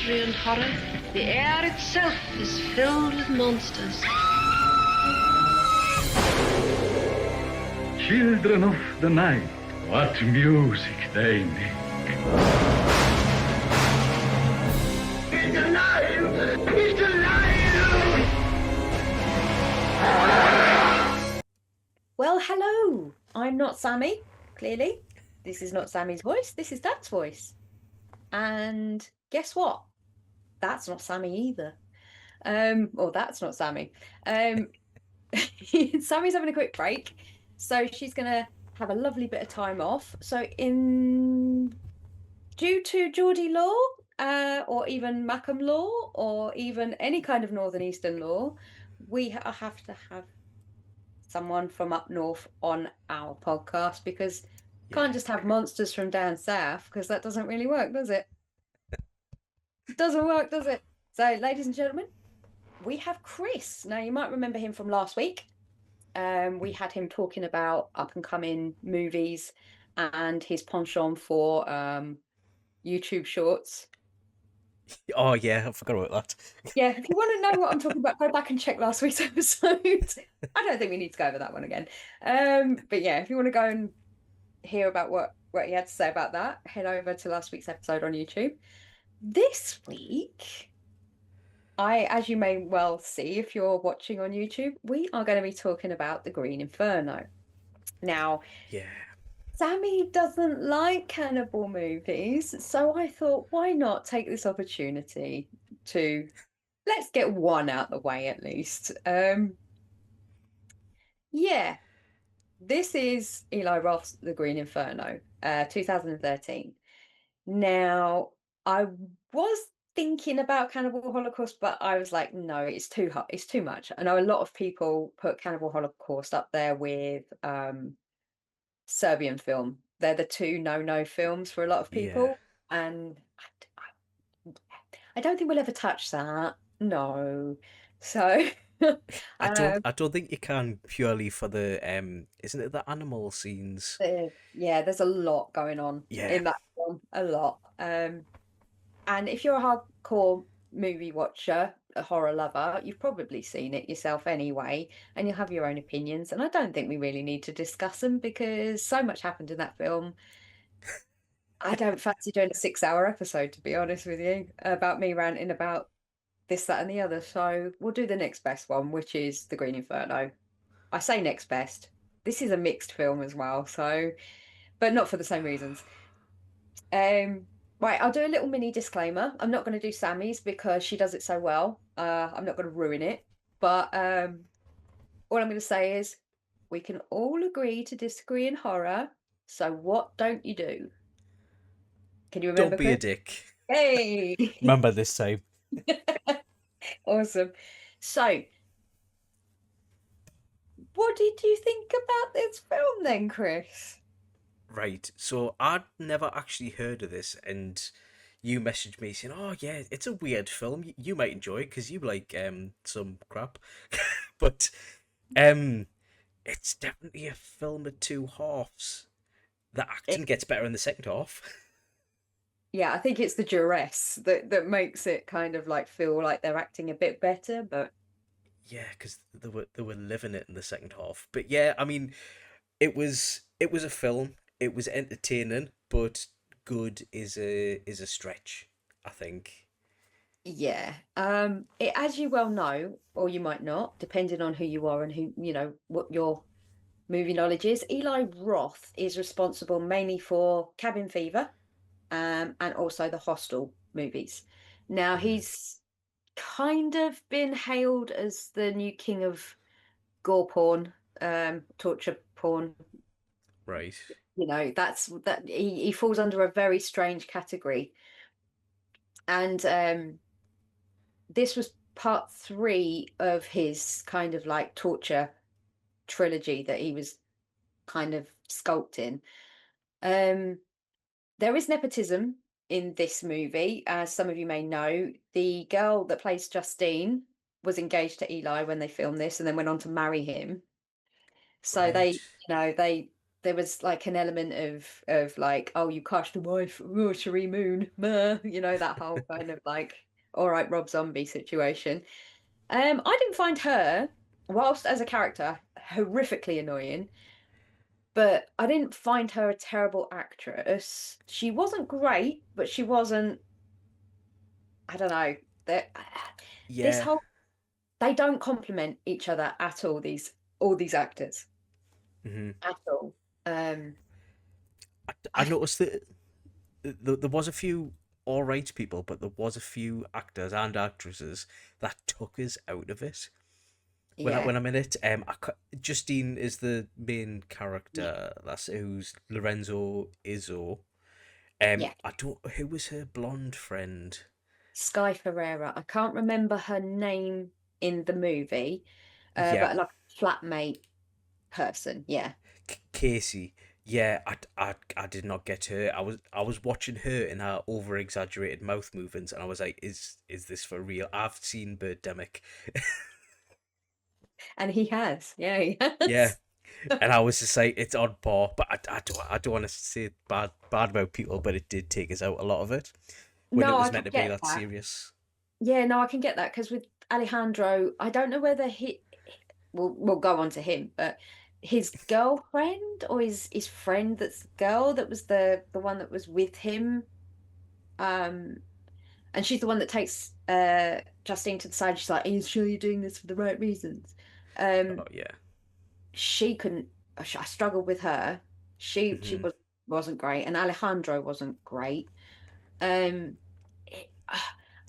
mystery and horror, the air itself is filled with monsters. Children of the night, what music they make. He's alive! He's alive! Well, hello. I'm not Sammie, clearly. This is not Sammie's voice. This is Dad's voice. And guess what? That's not Sammie either. Or that's not Sammie. Sammie's having a quick break. So she's going to have a lovely bit of time off. So due to Geordie law, or even Macam law, or even any kind of Northern Eastern law, we have to have someone from up north on our podcast, because can't just have monsters from down south, because that doesn't really work, does it? Doesn't work, does it? So, ladies and gentlemen, we have Chris. Now, you might remember him from last week. We had him talking about up-and-coming movies and his penchant for YouTube shorts. Oh, yeah, I forgot about that. Yeah, if you want to know what I'm talking about, go back and check last week's episode. I don't think we need to go over that one again. But yeah, if you want to go and hear about what he had to say about that, head over to last week's episode on YouTube. This week, as you may well see if you're watching on YouTube, we are going to be talking about the Green Inferno. Now, yeah, Sammie doesn't like cannibal movies, so I thought, why not take this opportunity to let's get one out the way at least. Yeah, this is Eli Roth's The Green Inferno, 2013. Now, I was thinking about Cannibal Holocaust, but I was like, no, it's too hot. It's too much. I know a lot of people put Cannibal Holocaust up there with Serbian film. They're the two no films for a lot of people. Yeah. And I don't think we'll ever touch that. No. So I don't think you can, purely for the isn't it the animal scenes? Yeah, there's a lot going on in that film, a lot. And if you're a hardcore movie watcher, a horror lover, you've probably seen it yourself anyway, and you'll have your own opinions. And I don't think we really need to discuss them, because so much happened in that film. I don't fancy doing a 6-hour episode, to be honest with you, about me ranting about this, that, and the other. So we'll do the next best one, which is The Green Inferno. I say next best. This is a mixed film as well, so, but not for the same reasons. Right, I'll do a little mini disclaimer. I'm not going to do Sammie's because she does it so well. I'm not going to ruin it. But all I'm going to say is we can all agree to disagree in horror. So what don't you do? Can you remember? Don't be a dick. Hey! Remember this time. Awesome. So, what did you think about this film then, Chris? Right, so I'd never actually heard of this, and you messaged me saying, "Oh yeah, it's a weird film. You might enjoy it because you like some crap," but it's definitely a film of two halves. The acting gets better in the second half. Yeah, I think it's the duress that makes it kind of like feel like they're acting a bit better, but yeah, because they were living it in the second half. But yeah, I mean, it was a film. It was entertaining, but good is a stretch, I think. Yeah. As you well know, or you might not, depending on who you are and who, you know, what your movie knowledge is, Eli Roth is responsible mainly for Cabin Fever, and also the Hostel movies. Now, he's kind of been hailed as the new king of gore porn, torture porn. Right. You know, that he falls under a very strange category. And this was part 3 of his kind of like torture trilogy that he was kind of sculpting. There is nepotism in this movie, as some of you may know. The girl that plays Justine was engaged to Eli when they filmed this, and then went on to marry him. So Right. they there was like an element of like, oh, you crushed the wife, oh, Cherie Moon, that whole kind of like, all right, Rob Zombie situation. I didn't find her, whilst as a character, horrifically annoying, but I didn't find her a terrible actress. She wasn't great, but she wasn't, I don't know, that this Yeah. whole they don't complement each other at all these actors Hmm. at all. Um I I noticed that there was a few all right people, but there was a few actors and actresses that took us out of it. yeah. When I'm in it, Justine is the main Yeah. character. That's who's Lorenzo Izzo. Yeah. I don't. Who was her blonde friend? Sky Ferreira. I can't remember her name in the movie, Yeah, but like a flatmate person. Yeah. Casey. Yeah, I did not get her. I was watching her in her over exaggerated mouth movements, and I was like, is this for real? I've seen Birdemic. And he has. Yeah, he Yeah, has. and I was just like, it's on par, but I don't want to say bad about people, but it did take us out a lot of it when it No, I was can meant to be get that that. serious. Yeah, no, I can get that because with Alejandro, I don't know whether we'll go on to him, but his girlfriend or his friend that's the girl that was the one that was with him, um, and she's the one that takes Justine to the side. She's like, "Are you sure you're doing this for the right reasons?" Oh Um, yeah. she couldn't. I struggled with her. She Hmm. wasn't great, and Alejandro wasn't great. Um, it-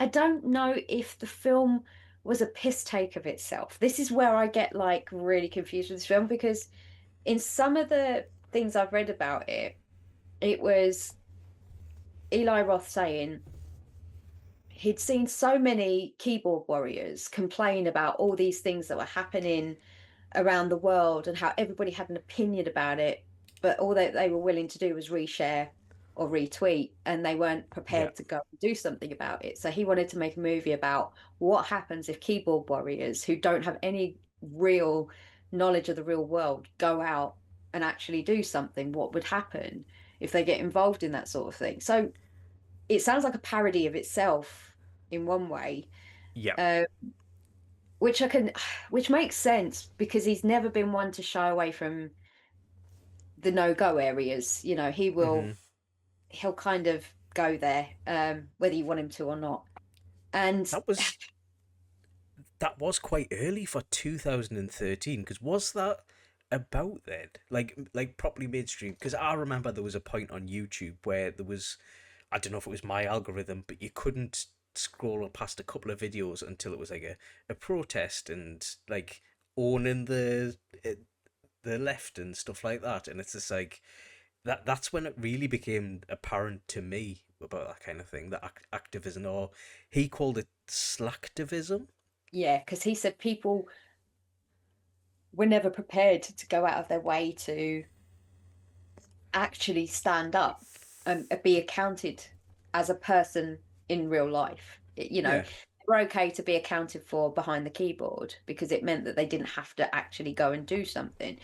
I don't know if the film was a piss take of itself. This is where I get like really confused with this film because in some of the things I've read about it, it was Eli Roth saying he'd seen so many keyboard warriors complain about all these things that were happening around the world and how everybody had an opinion about it, but all that they were willing to do was reshare or retweet, and they weren't Yeah. prepared to go and do something about it. So he wanted to make a movie about what happens if keyboard warriors who don't have any real knowledge of the real world go out and actually do something. What would happen if they get involved in that sort of thing? So it sounds like a parody of itself in one way. Yeah. Uh, which I can, which makes sense because he's never been one to shy away from the no-go areas. He Hmm. he'll kind of go there, whether you want him to or not. And That was that was quite early for 2013. Because was that about then? Like properly mainstream? Because I remember there was a point on YouTube where there was, I don't know if it was my algorithm, but you couldn't scroll past a couple of videos until it was like a protest and like owning the left and stuff like that. And it's just like that's when it really became apparent to me about that kind of thing, that activism, or he called it slacktivism. yeah, because he said people were never prepared to go out of their way to actually stand up and be accounted as a person in real life. Yeah. They were okay to be accounted for behind the keyboard because it meant that they didn't have to actually go and do something.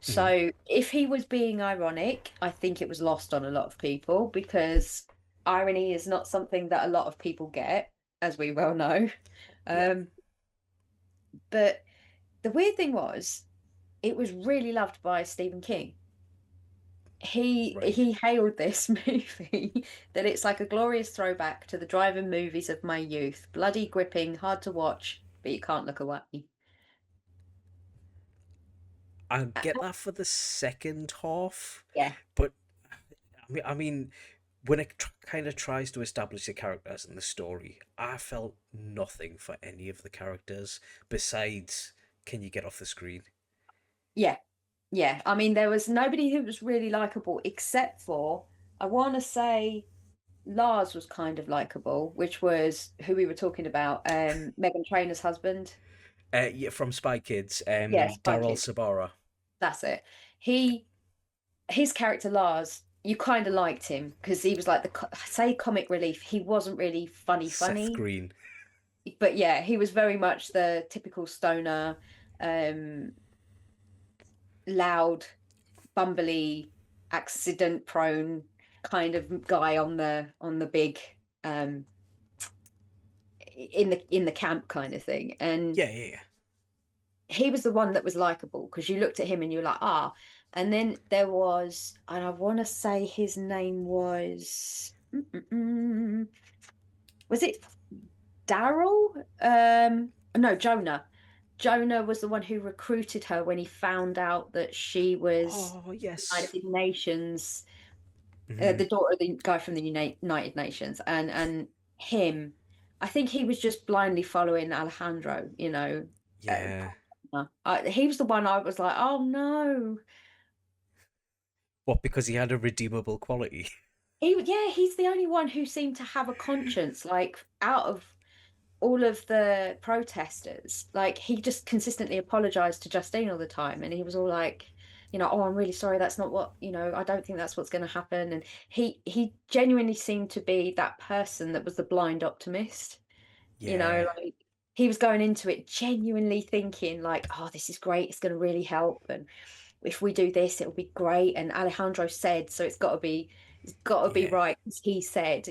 Hmm. So if he was being ironic, I think it was lost on a lot of people because irony is not something that a lot of people get, as we well know. Yeah. Um, but the weird thing was, it was really loved by Stephen King. he Right. he hailed this movie that it's like a glorious throwback to the drive-in movies of my youth, bloody, gripping, hard to watch, but you can't look away. I get that for the second half, Yeah, but I mean, when it kind of tries to establish the characters and the story, I felt nothing for any of the characters besides, can you get off the screen? yeah, yeah. I mean, there was nobody who was really likable except for, I want to say, Lars was kind of likable, which was who we were talking about, Megan Trainor's husband. Yeah, from Spy Kids, Yes, Spy Daryl Kids. Sabara. That's it. He his character Lars, you kind of liked him because he was like say comic relief. He wasn't really Seth funny, Green. but yeah, he was very much the typical stoner, um, loud bumbly, accident-prone kind of guy on the big in the camp kind of thing. And yeah. he was the one that was likable because you looked at him and you're like, ah. And then there was, and I want to say his name was, was it Daryl? No, Jonah. Jonah was the one who recruited her when he found out that she was Oh yes. United Nations, Mhm. the daughter of the guy from the United Nations, and him. I think he was just blindly following Alejandro, Yeah. he was the one I was like, oh no. What, because he had a redeemable quality? He's the only one who seemed to have a conscience, like out of all of the protesters. Like he just consistently apologized to Justine all the time, and he was all like, oh, I'm really sorry, that's not what, I don't think that's what's going to happen. And he genuinely seemed to be that person that was the blind optimist. Yeah. Like he was going into it genuinely thinking like, oh, this is great, it's going to really help, and if we do this it'll be great, and Alejandro said so, it's got to be Yeah. right, because he said,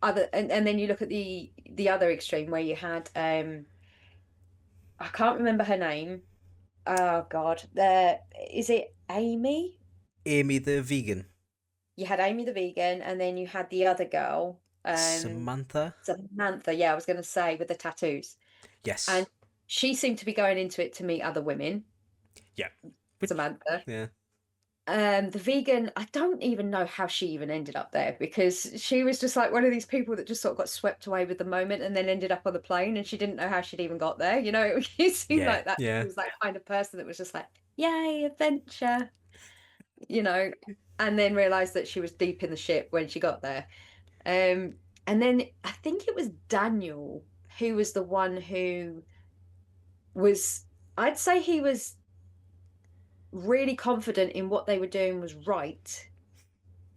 other, and then you look at the other extreme where you had I can't remember her name. Oh god, there is, it Amy? Amy the vegan. You had Amy the vegan, and then you had the other girl, Samantha. Samantha, yeah, I was going to say, with the tattoos. Yes. And she seemed to be going into it to meet other women. Yeah. Samantha. Yeah. The vegan, I don't even know how she even ended up there, because she was just like one of these people that just sort of got swept away with the moment and then ended up on the plane, and she didn't know how she'd even got there. It seemed Yeah. like that. Yeah. She was that kind of person that was just like, yay, adventure, and then realized that she was deep in the ship when she got there. And then I think it was Daniel who was the one who was, I'd say he was really confident in what they were doing was right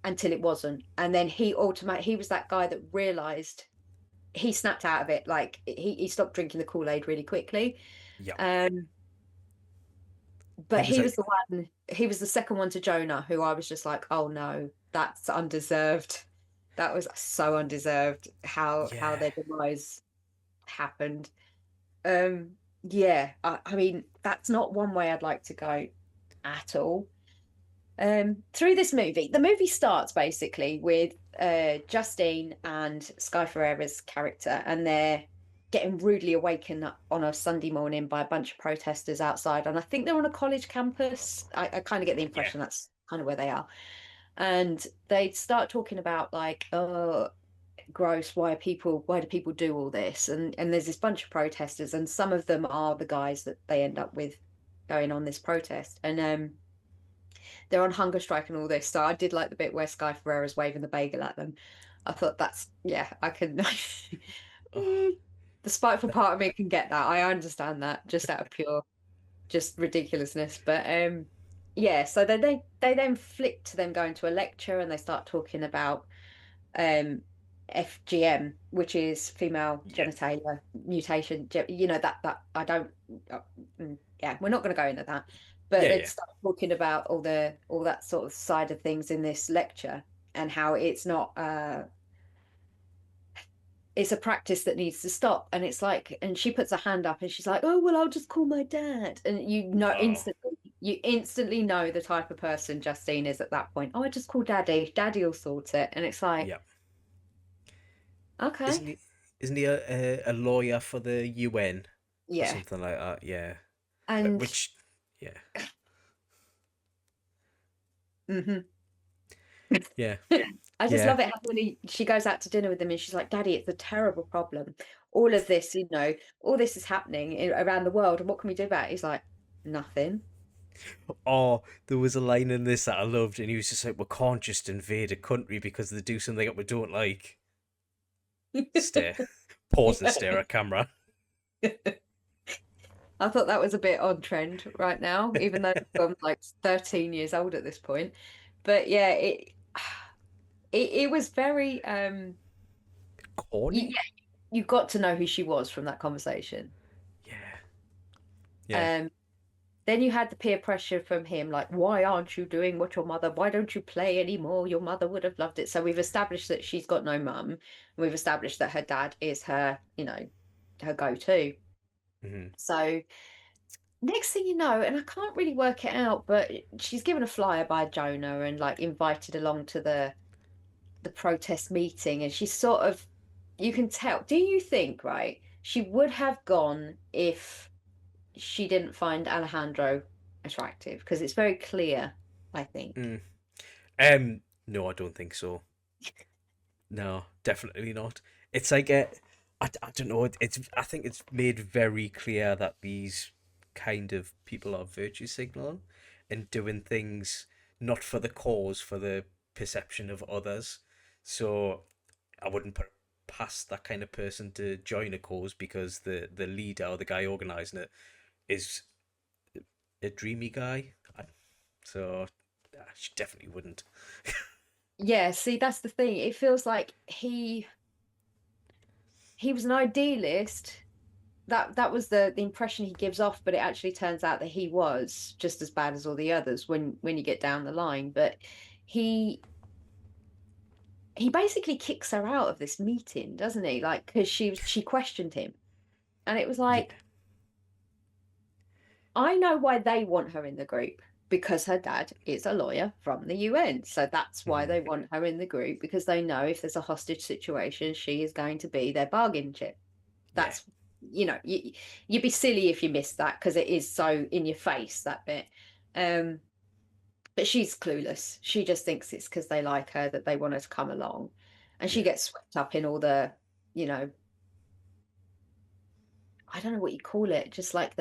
until it wasn't. And then he was that guy that realized, he snapped out of it. Like he stopped drinking the Kool-Aid really quickly. Yeah. But He was like, he was the second one to Jonah, who I was just like, oh no, that's undeserved. That was so undeserved, how yeah. their demise happened. Yeah, I mean, that's not one way I'd like to go at all. Through this movie, the movie starts basically with Justine and Sky Ferreira's character, and they're getting rudely awakened on a Sunday morning by a bunch of protesters outside, and I think they're on a college campus. I kind of get the impression that's kind of where they are. And they start talking about like, oh, gross, why do people do all this? And there's this bunch of protesters, and some of them are the guys that they end up with going on this protest. And they're on hunger strike and all this. So I did like the bit where Sky Ferreira's waving the bagel at them. I thought that's, yeah, I can. Oh, The spiteful part of me can get that. I understand that, just out of pure, just ridiculousness. But yeah. So they then flick to them going to a lecture, and they start talking about FGM, which is female genitalia mutation. That I don't. Yeah, we're not going to go into that. But they'd start talking about all that sort of side of things in this lecture, and how it's not it's a practice that needs to stop. And it's like, and she puts her hand up and she's like, oh well, I'll just call my dad. And you instantly know the type of person Justine is at that point. Oh, I just call daddy will sort it. And it's like, okay, isn't he a lawyer for the UN or yeah. something like that? Yeah. And which, yeah. Yeah. I just love it how when she goes out to dinner with him and she's like, Daddy, it's a terrible problem. All of this, all this is happening around the world, and what can we do about it? He's like, nothing. Oh, there was a line in this that I loved, and he was just like, we can't just invade a country because they do something that we don't like. Stare. Pause and stare at camera. I thought that was a bit on trend right now, even though I'm like 13 years old at this point. But yeah, it was very corny. You got to know who she was from that conversation. Yeah. Then you had the peer pressure from him, like, why aren't you doing what your mother, why don't you play anymore? Your mother would have loved it. So we've established that she's got no mum. We've established that her dad is her, her go-to. So next thing you know, and I can't really work it out, but she's given a flyer by Jonah and like invited along to the protest meeting, and she's sort of, you can tell. Do you think, right, she would have gone if she didn't find Alejandro attractive? Because it's very clear, I think. No, I don't think so. No, definitely not. It's like I don't know. I think it's made very clear that these kind of people are virtue signaling and doing things not for the cause, for the perception of others. So I wouldn't put it past that kind of person to join a cause because the leader or the guy organizing it is a dreamy guy. So she definitely wouldn't. Yeah, see, that's the thing. It feels like he was an idealist. That was the impression he gives off, but it actually turns out that he was just as bad as all the others when you get down the line. But he basically kicks her out of this meeting, doesn't he? Like, because she questioned him, and it was Yeah, like, I know why they want her in the group, because her dad is a lawyer from the UN. So that's why they want her in the group, because they know if there's a hostage situation, she is going to be their bargain chip. That's, you'd be silly if you missed that, because it is so in your face, that bit. But she's clueless. She just thinks it's because they like her that they want her to come along. And she gets swept up in all the, I don't know what you call it, just like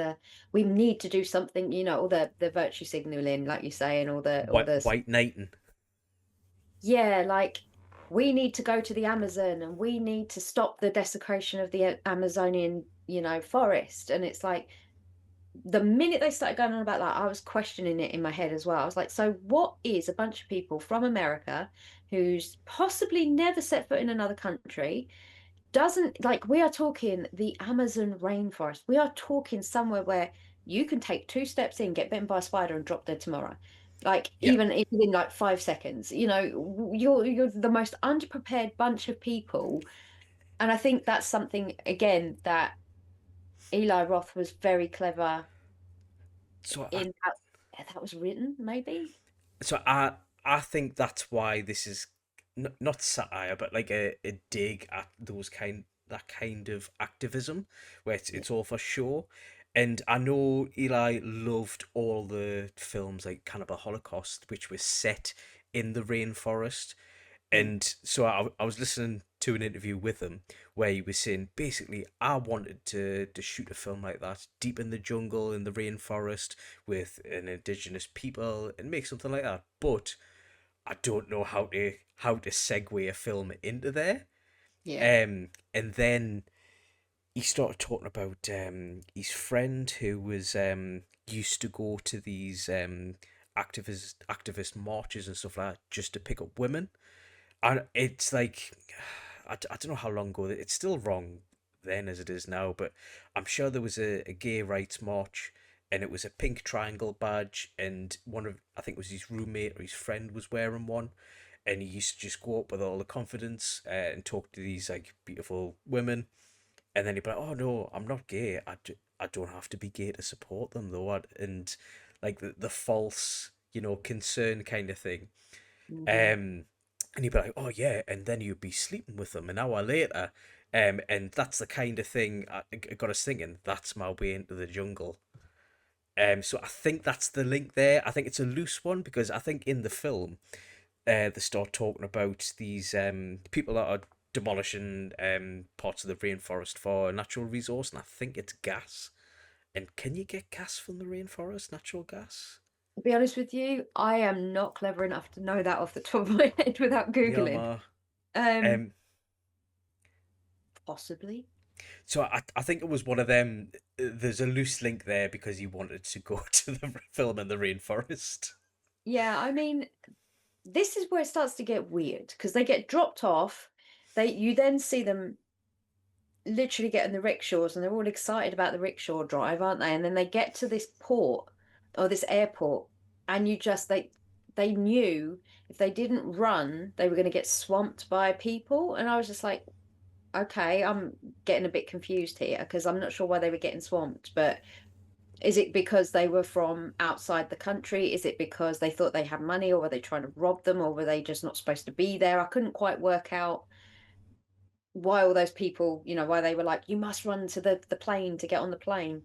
we need to do something, all the virtue signaling, like you say, and all the white knighting. Yeah, like, we need to go to the Amazon and we need to stop the desecration of the Amazonian, forest. And it's like, the minute they started going on about that, I was questioning it in my head as well. I was like, so what is a bunch of people from America who's possibly never set foot in another country, doesn't, like, we are talking the Amazon rainforest. We are talking somewhere where you can take 2 steps in, get bitten by a spider, and drop dead tomorrow. Like, Yeah. even within like 5 seconds. You're the most underprepared bunch of people. And I think that's something, again, that Eli Roth was very clever So in that was written, maybe. so I think that's why this is not satire, but like a dig at that kind of activism where it's all for show. And I know Eli loved all the films like Cannibal Holocaust, which was set in the rainforest. And so I was listening to an interview with him where he was saying basically I wanted to shoot a film like that deep in the jungle in the rainforest with an indigenous people and make something like that, but I don't know how to segue a film into there. Yeah. And then he started talking about his friend who was used to go to these activist marches and stuff like that just to pick up women. And it's like, I don't know how long ago, it's still wrong then as it is now, but I'm sure there was a gay rights march and it was a pink triangle badge, and I think it was his roommate or his friend was wearing one, and he used to just go up with all the confidence and talk to these like beautiful women, and then he'd be like, oh no, I'm not gay, I don't have to be gay to support them though, and like the false, concern kind of thing. Mhm. And you'd be like, oh yeah, and then you'd be sleeping with them an hour later. And that's the kind of thing I got us thinking, that's my way into the jungle. So I think that's the link there. I think it's a loose one because I think in the film, they start talking about these people that are demolishing parts of the rainforest for a natural resource, and I think it's gas. And can you get gas from the rainforest? Natural gas? To be honest with you, I am not clever enough to know that off the top of my head without Yeah, Googling. ma. Um, Um, Possibly. So I think it was one of them. There's a loose link there because he wanted to go to the film in the rainforest. Yeah, I mean, this is where it starts to get weird, because they get dropped off. You then see them literally get in the rickshaws, and they're all excited about the rickshaw drive, aren't they? And then they get to this port or this airport, and they knew if they didn't run, they were going to get swamped by people. And I was just like, okay, I'm getting a bit confused here because I'm not sure why they were getting swamped. But is it because they were from outside the country? Is it because they thought they had money, or were they trying to rob them, or were they just not supposed to be there? I couldn't quite work out why all those people, why they were like, you must run to the plane to get on the plane.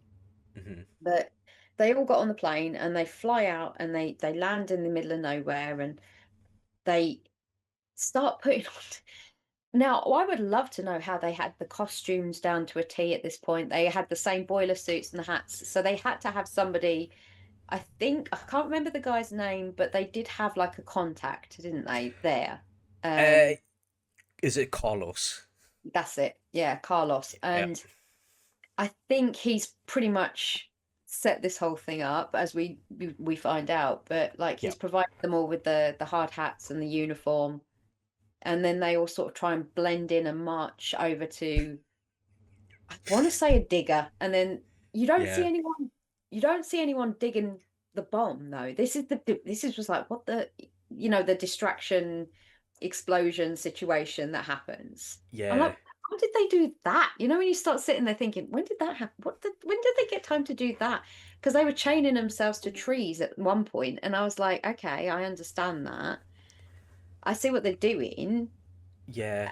But they all got on the plane and they fly out and they land in the middle of nowhere and they start putting on. Now, I would love to know how they had the costumes down to a T at this point. They had the same boiler suits and the hats. So they had to have somebody, I can't remember the guy's name, but they did have like a contact, didn't they, there? Is it Carlos? That's it. Yeah, Carlos. And I think he's pretty much set this whole thing up as we find out. But like he's provided them all with the hard hats and the uniform. And then they all sort of try and blend in and march over to, I want to say, a digger. And then you don't see anyone digging the bomb, though. This is just like, what the distraction explosion situation that happens. Yeah. I'm like, how did they do that? When you start sitting there thinking, when did that happen? When did they get time to do that? Because they were chaining themselves to trees at one point, and I was like, okay, I understand that. I see what they're doing. Yeah.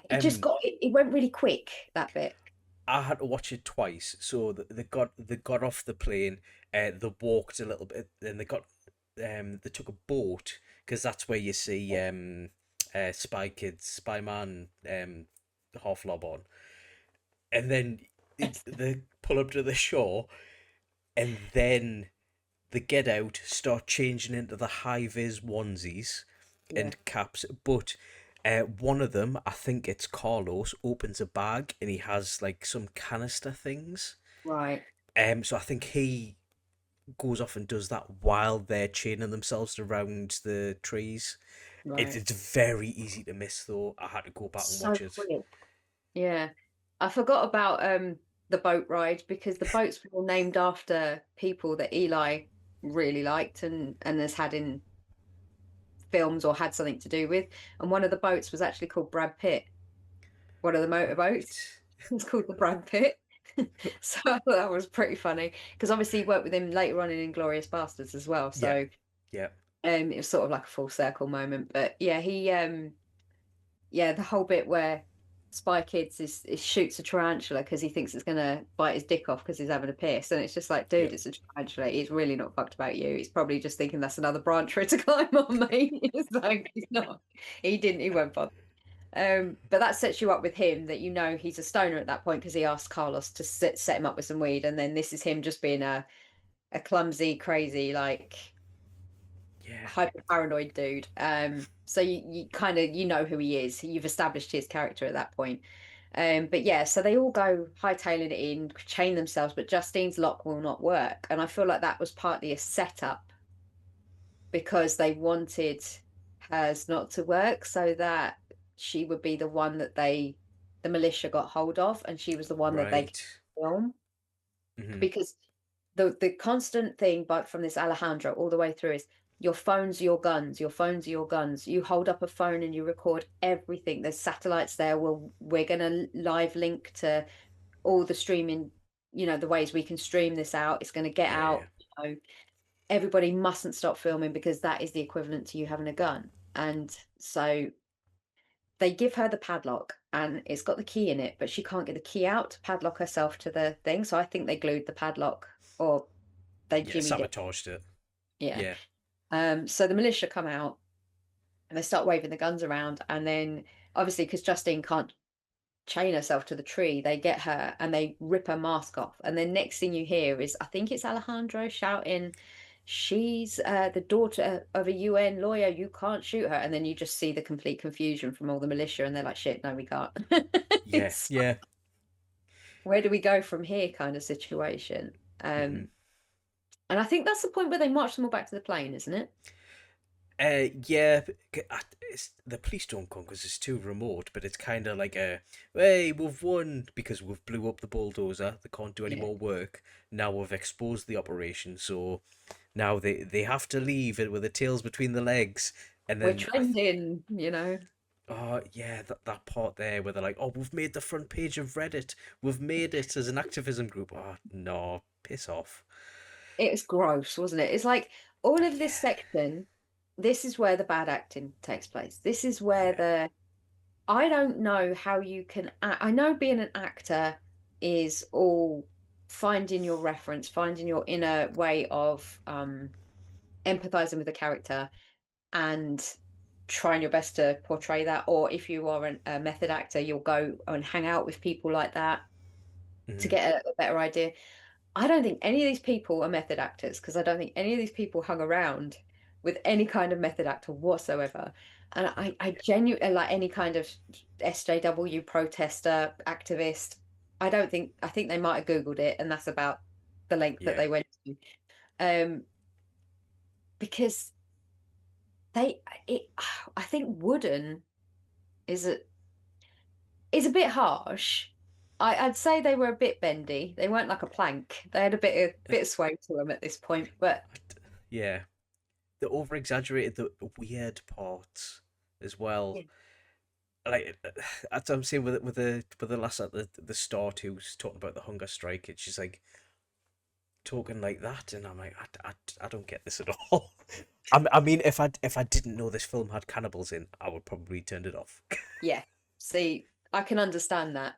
It went really quick, that bit. I had to watch it twice. So they got off the plane, they walked a little bit, then they took a boat, because that's where you see Spy Man, half lob on, and then they pull up to the shore, and then they get out, start changing into the high vis onesies and caps, but one of them, I think it's Carlos, opens a bag and he has like some canister things. Right. So I think he goes off and does that while they're chaining themselves around the trees. Right. It's very easy to miss, though. I had to go back and watch it. Quick. Yeah. I forgot about the boat ride, because the boats were all named after people that Eli really liked and has had in films or had something to do with. And one of the boats was actually called Brad Pitt. One of the motorboats was called the Brad Pitt. So I thought that was pretty funny, because obviously he worked with him later on in Inglourious Basterds as well. So it was sort of like a full circle moment. But yeah, he the whole bit where Spy Kids is shoots a tarantula because he thinks it's gonna bite his dick off because he's having a piss, and it's just like, dude, it's a tarantula. It's really not fucked about you. He's probably just thinking that's another branch for it to climb on, mate. It's like, he's not. He won't bother. But that sets you up with him, that he's a stoner at that point, because he asked Carlos to set him up with some weed, and then this is him just being a clumsy, crazy, like hyper paranoid dude. So you kind of who he is. You've established his character at that point. But yeah, so they all go hightailing it in, chain themselves, but Justine's lock will not work, and I feel like that was partly a setup, because they wanted hers not to work, so that she would be the one that the militia got hold of, and she was the one that they could film. Because the constant thing, but from this Alejandro all the way through, is your phones are your guns, your phones are your guns. You hold up a phone and you record everything. There's satellites there. We're going to live link to all the streaming, the ways we can stream this out. It's going to get out. Everybody mustn't stop filming, because that is the equivalent to you having a gun. And so they give her the padlock, and it's got the key in it, but she can't get the key out to padlock herself to the thing. So I think they glued the padlock, or they sabotaged it. Yeah. So the militia come out and they start waving the guns around, and then obviously, because Justine can't chain herself to the tree, they get her and they rip her mask off, and then next thing you hear is, I think it's Alejandro shouting, she's the daughter of a UN lawyer, you can't shoot her. And then you just see the complete confusion from all the militia, and they're like, shit, no, we can't. Yeah. Where do we go from here, kind of situation. And I think that's the point where they march them all back to the plane, isn't it? Yeah, the police don't come because it's too remote, but it's kind of like hey, we've won because we've blew up the bulldozer. They can't do any Yeah. more work. Now we've exposed the operation, so now they have to leave it with their tails between the legs. And We're then trending, you know. oh yeah, that part there where they're like, oh, we've made the front page of Reddit. We've made it as an activism group. Oh no, piss off. It was gross, wasn't it? It's like all of this Yeah, section, this is where the bad acting takes place. This is where yeah, the I don't know how you can I know being an actor is all finding your reference, finding your inner way of empathizing with the character and trying your best to portray that. Or if you are a method actor, you'll go and hang out with people like that to mhm, get a better idea. I don't think any of these people are method actors because I don't think any of these people hung around with any kind of method actor whatsoever. And I genuinely like any kind of SJW protester, activist. I think they might have Googled it, and that's about the length that yeah, they went to. Um, because they, it, I think wooden is a bit harsh. I'd say they were a bit bendy. They weren't like a plank. They had a bit of sway to them at this point, but yeah. They over exaggerated the weird parts as well. yeah. Like as I'm saying with the lass at the start who's talking about the hunger strike, and she's like talking like that, and I'm like, I don't get this at all. I mean, if I didn't know this film had cannibals in, I would probably turned it off. Yeah. See, I can understand that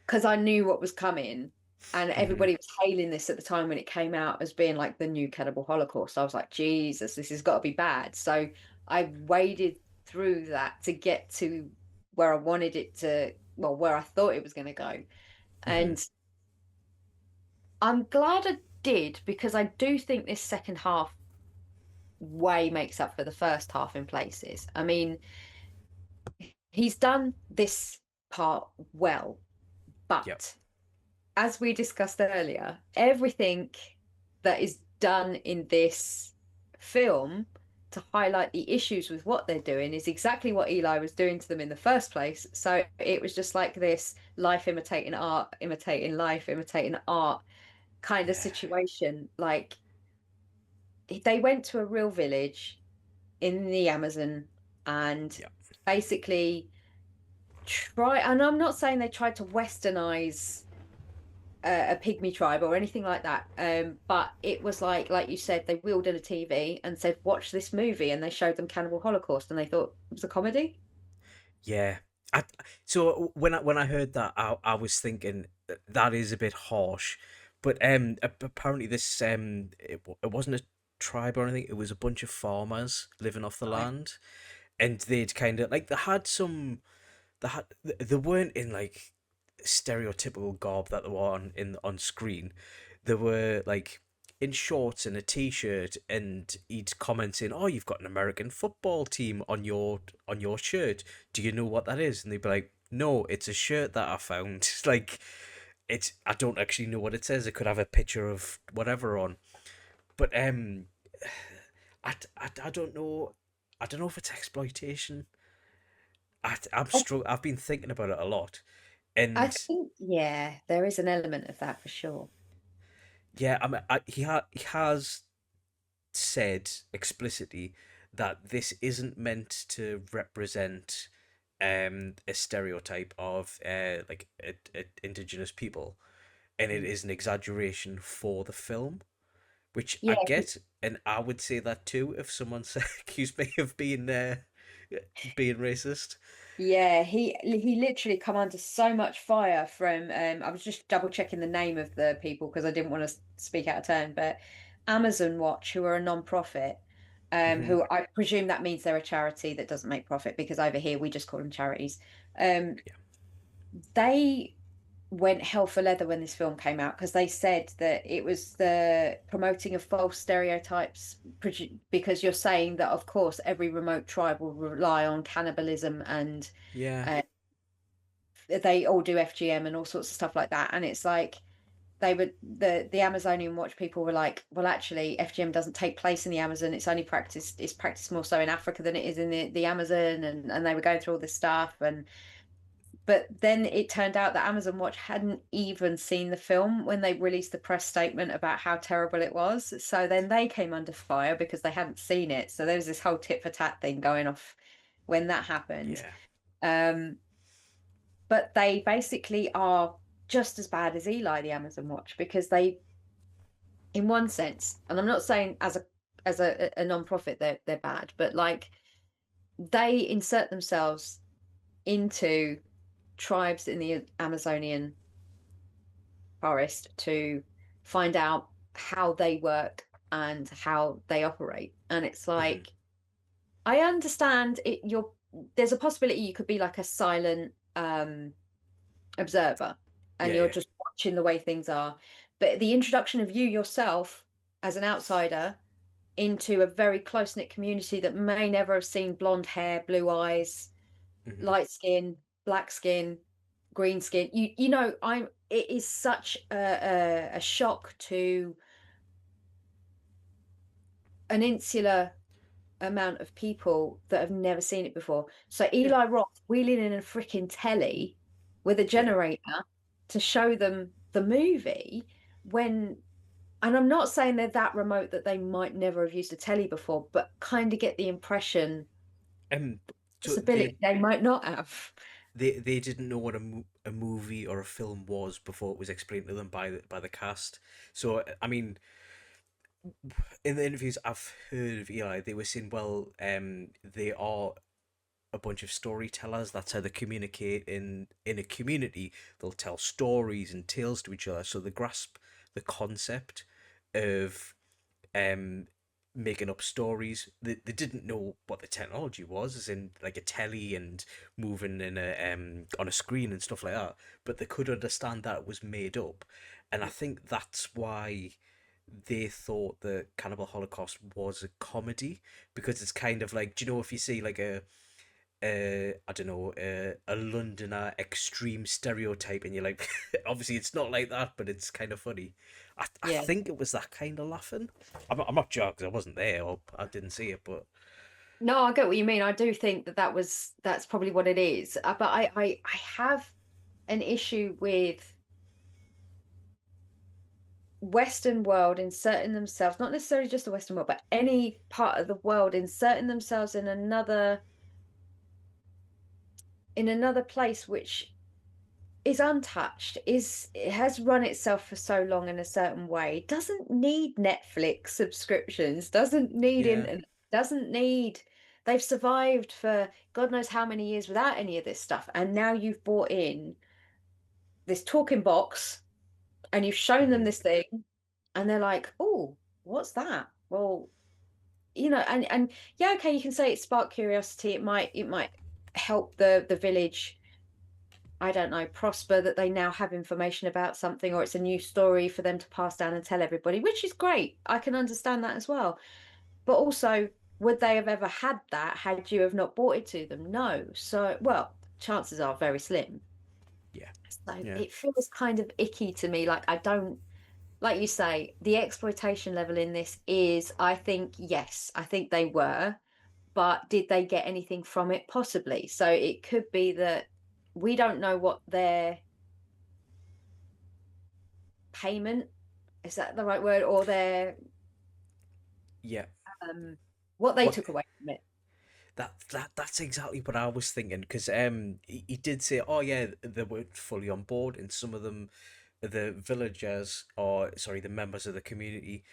because I knew what was coming, and Mhm. everybody was hailing this at the time when it came out as being like the new Cannibal Holocaust. I was like, Jesus, this has got to be bad. So I waded through that to get to where I wanted it to, well, where I thought it was going to go. Mhm. And I'm glad I did because I do think this second half way makes up for the first half in places. I mean, he's done this part well, Yep. but as we discussed earlier, everything that is done in this film to highlight the issues with what they're doing is exactly what Eli was doing to them in the first place. So it was just like this life imitating art, imitating life, imitating art kind of Yeah. situation. Like they went to a real village in the Amazon and Yep. basically try, and I'm not saying they tried to westernize a pygmy tribe or anything like that. But it was like you said, they wheeled in a TV and said, "Watch this movie," and they showed them Cannibal Holocaust, and they thought it was a comedy. Yeah. I, so when I heard that, I was thinking that is a bit harsh, but apparently this it wasn't a tribe or anything. It was a bunch of farmers living off the Right. land, and they'd kind of like they weren't in like stereotypical garb that they were on screen. They were like in shorts and a t-shirt, and he'd comment in, "Oh, you've got an American football team on your shirt. Do you know what that is?" And they'd be like, "No, it's a shirt that I found." It's like it's I don't actually know what it says. It could have a picture of whatever on, but I don't know. I don't know if it's exploitation. I, I've been thinking about it a lot, I and think, yeah, there is an element of that for sure. yeah, I mean, he has said explicitly that this isn't meant to represent a stereotype of indigenous people, and it Mm. is an exaggeration for the film, which I Yeah, get, and I would say that too if someone accused me of being racist. yeah, he literally come under so much fire from I was just double checking the name of the people because I didn't want to speak out of turn, but Amazon Watch, who are a non-profit, Hmm. who I presume that means they're a charity that doesn't make profit because over here we just call them charities. Um, Yeah, they went hell for leather when this film came out because they said that it was the promoting of false stereotypes because you're saying that of course every remote tribe will rely on cannibalism and yeah, uh, they all do FGM and all sorts of stuff like that, and it's like they were the Amazonian Watch people were like, well, actually, FGM doesn't take place in the Amazon. It's practiced more so in Africa than it is in the Amazon, and they were going through all this stuff. But then it turned out that Amazon Watch hadn't even seen the film when they released the press statement about how terrible it was. So then they came under fire because they hadn't seen it. So there was this whole tit for tat thing going off when that happened. But they basically are just as bad as Eli, the Amazon Watch, because they, in one sense, and I'm not saying as a non-profit they're bad, but like they insert themselves into tribes in the Amazonian forest to find out how they work and how they operate. And it's like, I understand it. There's a possibility you could be like a silent observer, and you're just watching the way things are. But the introduction of you yourself as an outsider into a very close-knit community that may never have seen blonde hair, blue eyes, light skin, black skin, green skin. You know, it is such a shock to an insular amount of people that have never seen it before. So Eli Roth wheeling in a freaking telly with a generator to show them the movie when, and I'm not saying they're that remote that they might never have used a telly before, but kind of get the impression they might not have. They didn't know what a movie or a film was before it was explained to them by the cast. So I mean, in the interviews I've heard of Eli, they were saying, well, they are a bunch of storytellers. That's how they communicate in a community. They'll tell stories and tales to each other, so they grasp the concept of making up stories. They didn't know what the technology was, as in like a telly and moving in on a screen and stuff like that, but they could understand that it was made up. And I think that's why they thought the Cannibal Holocaust was a comedy, because it's kind of like, do you know, if you see like I don't know, a Londoner extreme stereotype, and you're like, obviously it's not like that, but it's kind of funny. I think it was that kind of laughing. I'm not sure because I wasn't there or I didn't see it, but no, I get what you mean. I do think that's probably what it is. But I have an issue with Western world inserting themselves, not necessarily just the Western world, but any part of the world inserting themselves in another place which is untouched, it has run itself for so long in a certain way, doesn't need Netflix subscriptions, doesn't need internet, doesn't need, they've survived for God knows how many years without any of this stuff, and now you've brought in this talking box and you've shown them this thing and they're like, oh, what's that? Well, you know, and yeah, okay, you can say it sparked curiosity, it might help the village, I don't know, prosper, that they now have information about something, or it's a new story for them to pass down and tell everybody, which is great. I can understand that as well. But also, would they have ever had that had you have not brought it to them? No. So, well, chances are very slim. So it feels kind of icky to me. Like, I don't, like you say, the exploitation level in this is, I think, yes, I think they were, but did they get anything from it? Possibly. So it could be that we don't know what their payment, is that the right word, or their what they took away from it. That's exactly what I was thinking, because he did say, oh yeah, they weren't fully on board, and some of them, the villagers, or sorry, the members of the community,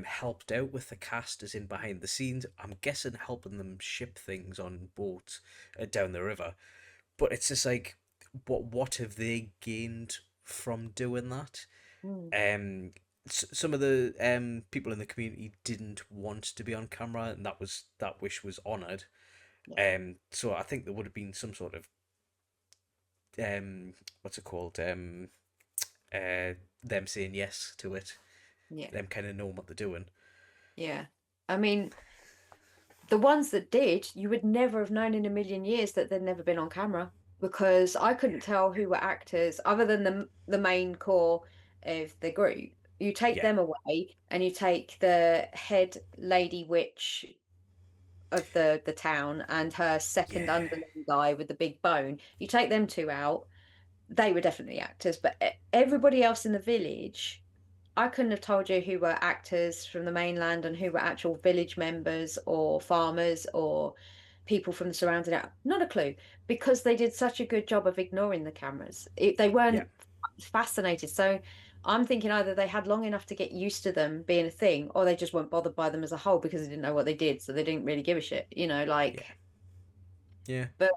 helped out with the cast as in behind the scenes. I'm guessing helping them ship things on boats down the river. But it's just like, what have they gained from doing that? Some of the people in the community didn't want to be on camera, and that wish was honoured. So I think there would have been some sort of what's it called? Them saying yes to it. Them kind of knowing what they're doing. Yeah, I mean, the ones that did, you would never have known in a million years that they'd never been on camera, because I couldn't tell who were actors other than the main core. of the group. You take Yeah. them away, and you take the head lady witch of the town and her second Yeah. underling guy with the big bone. You take them two out, they were definitely actors, but everybody else in the village, I couldn't have told you who were actors from the mainland and who were actual village members or farmers or people from the surrounding area. Not a clue, because they did such a good job of ignoring the cameras. They Yeah. weren't fascinated. So I'm thinking either they had long enough to get used to them being a thing, or they just weren't bothered by them as a whole because they didn't know what they did, so they didn't really give a shit, Yeah. Yeah. But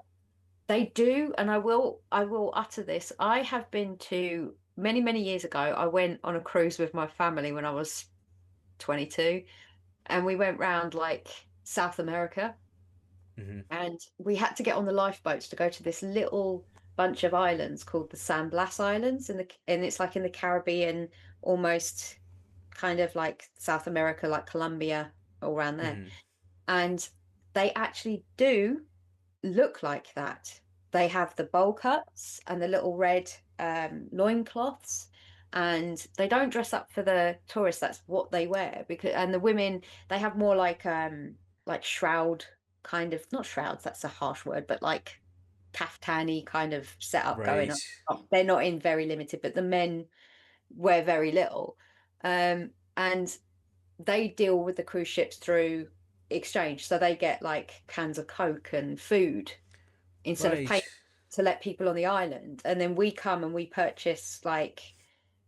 they do, and I will utter this. I have been to many, many years ago. I went on a cruise with my family when I was 22, and we went round like South America, and we had to get on the lifeboats to go to this little bunch of islands called the San Blas Islands, and it's like in the Caribbean, almost kind of like South America, like Colombia, all around there. And they actually do look like that. They have the bowl cuts and the little red loincloths, and they don't dress up for the tourists. That's what they wear. And the women, they have more like shroud, kind of, not shrouds, that's a harsh word, but like kaftani kind of setup going Right. on. They're not in very limited, but the men wear very little. And they deal with the cruise ships through exchange, so they get like cans of Coke and food instead of paying Right. to let people on the island, and then we come and we purchase like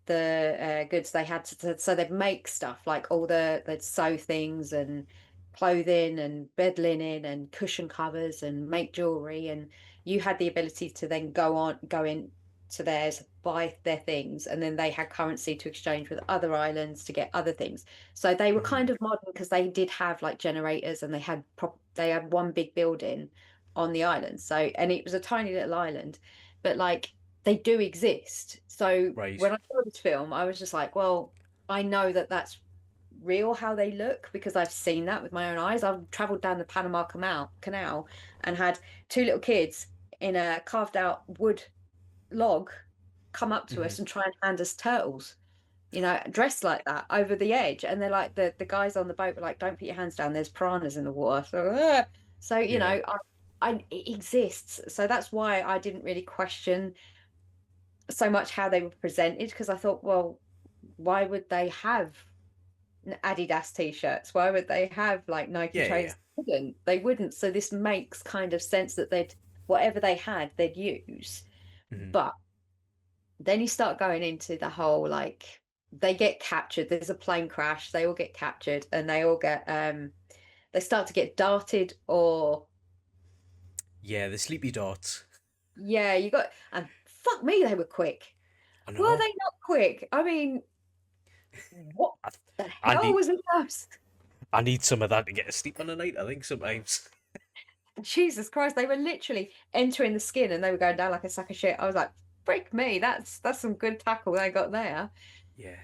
the goods they had so they'd make stuff like they'd sew things and clothing and bed linen and cushion covers and make jewelry, and you had the ability to then go in to theirs, buy their things, and then they had currency to exchange with other islands to get other things. So they were kind of modern because they did have like generators, and they had one big building on the island. So, and it was a tiny little island, but like they do exist. So Right. when I saw this film, I was just like, well, I know that that's real how they look because I've seen that with my own eyes. I've traveled down the Panama Canal and had two little kids in a carved out wood log come up to us and try and hand us turtles, dressed like that over the edge. And they're like, the guys on the boat were like, don't put your hands down, there's piranhas in the water. So Yeah. it exists. So that's why I didn't really question so much how they were presented, because I thought, well, why would they have Adidas t-shirts? Why would they have like Nike Yeah. trainers? They wouldn't. So this makes kind of sense that whatever they had, they'd use. But then you start going into the whole like they get captured. There's a plane crash. They all get captured, and they all get they start to get darted or Yeah. The sleepy darts. yeah, and fuck me, they were quick. I Were know. they not quick? I mean, what I, the I hell need. was in those? I need some of that to get to sleep on the night. I think sometimes. Jesus Christ, they were literally entering the skin and they were going down like a sack of shit. I was like, freak me, that's some good tackle they got there. Yeah.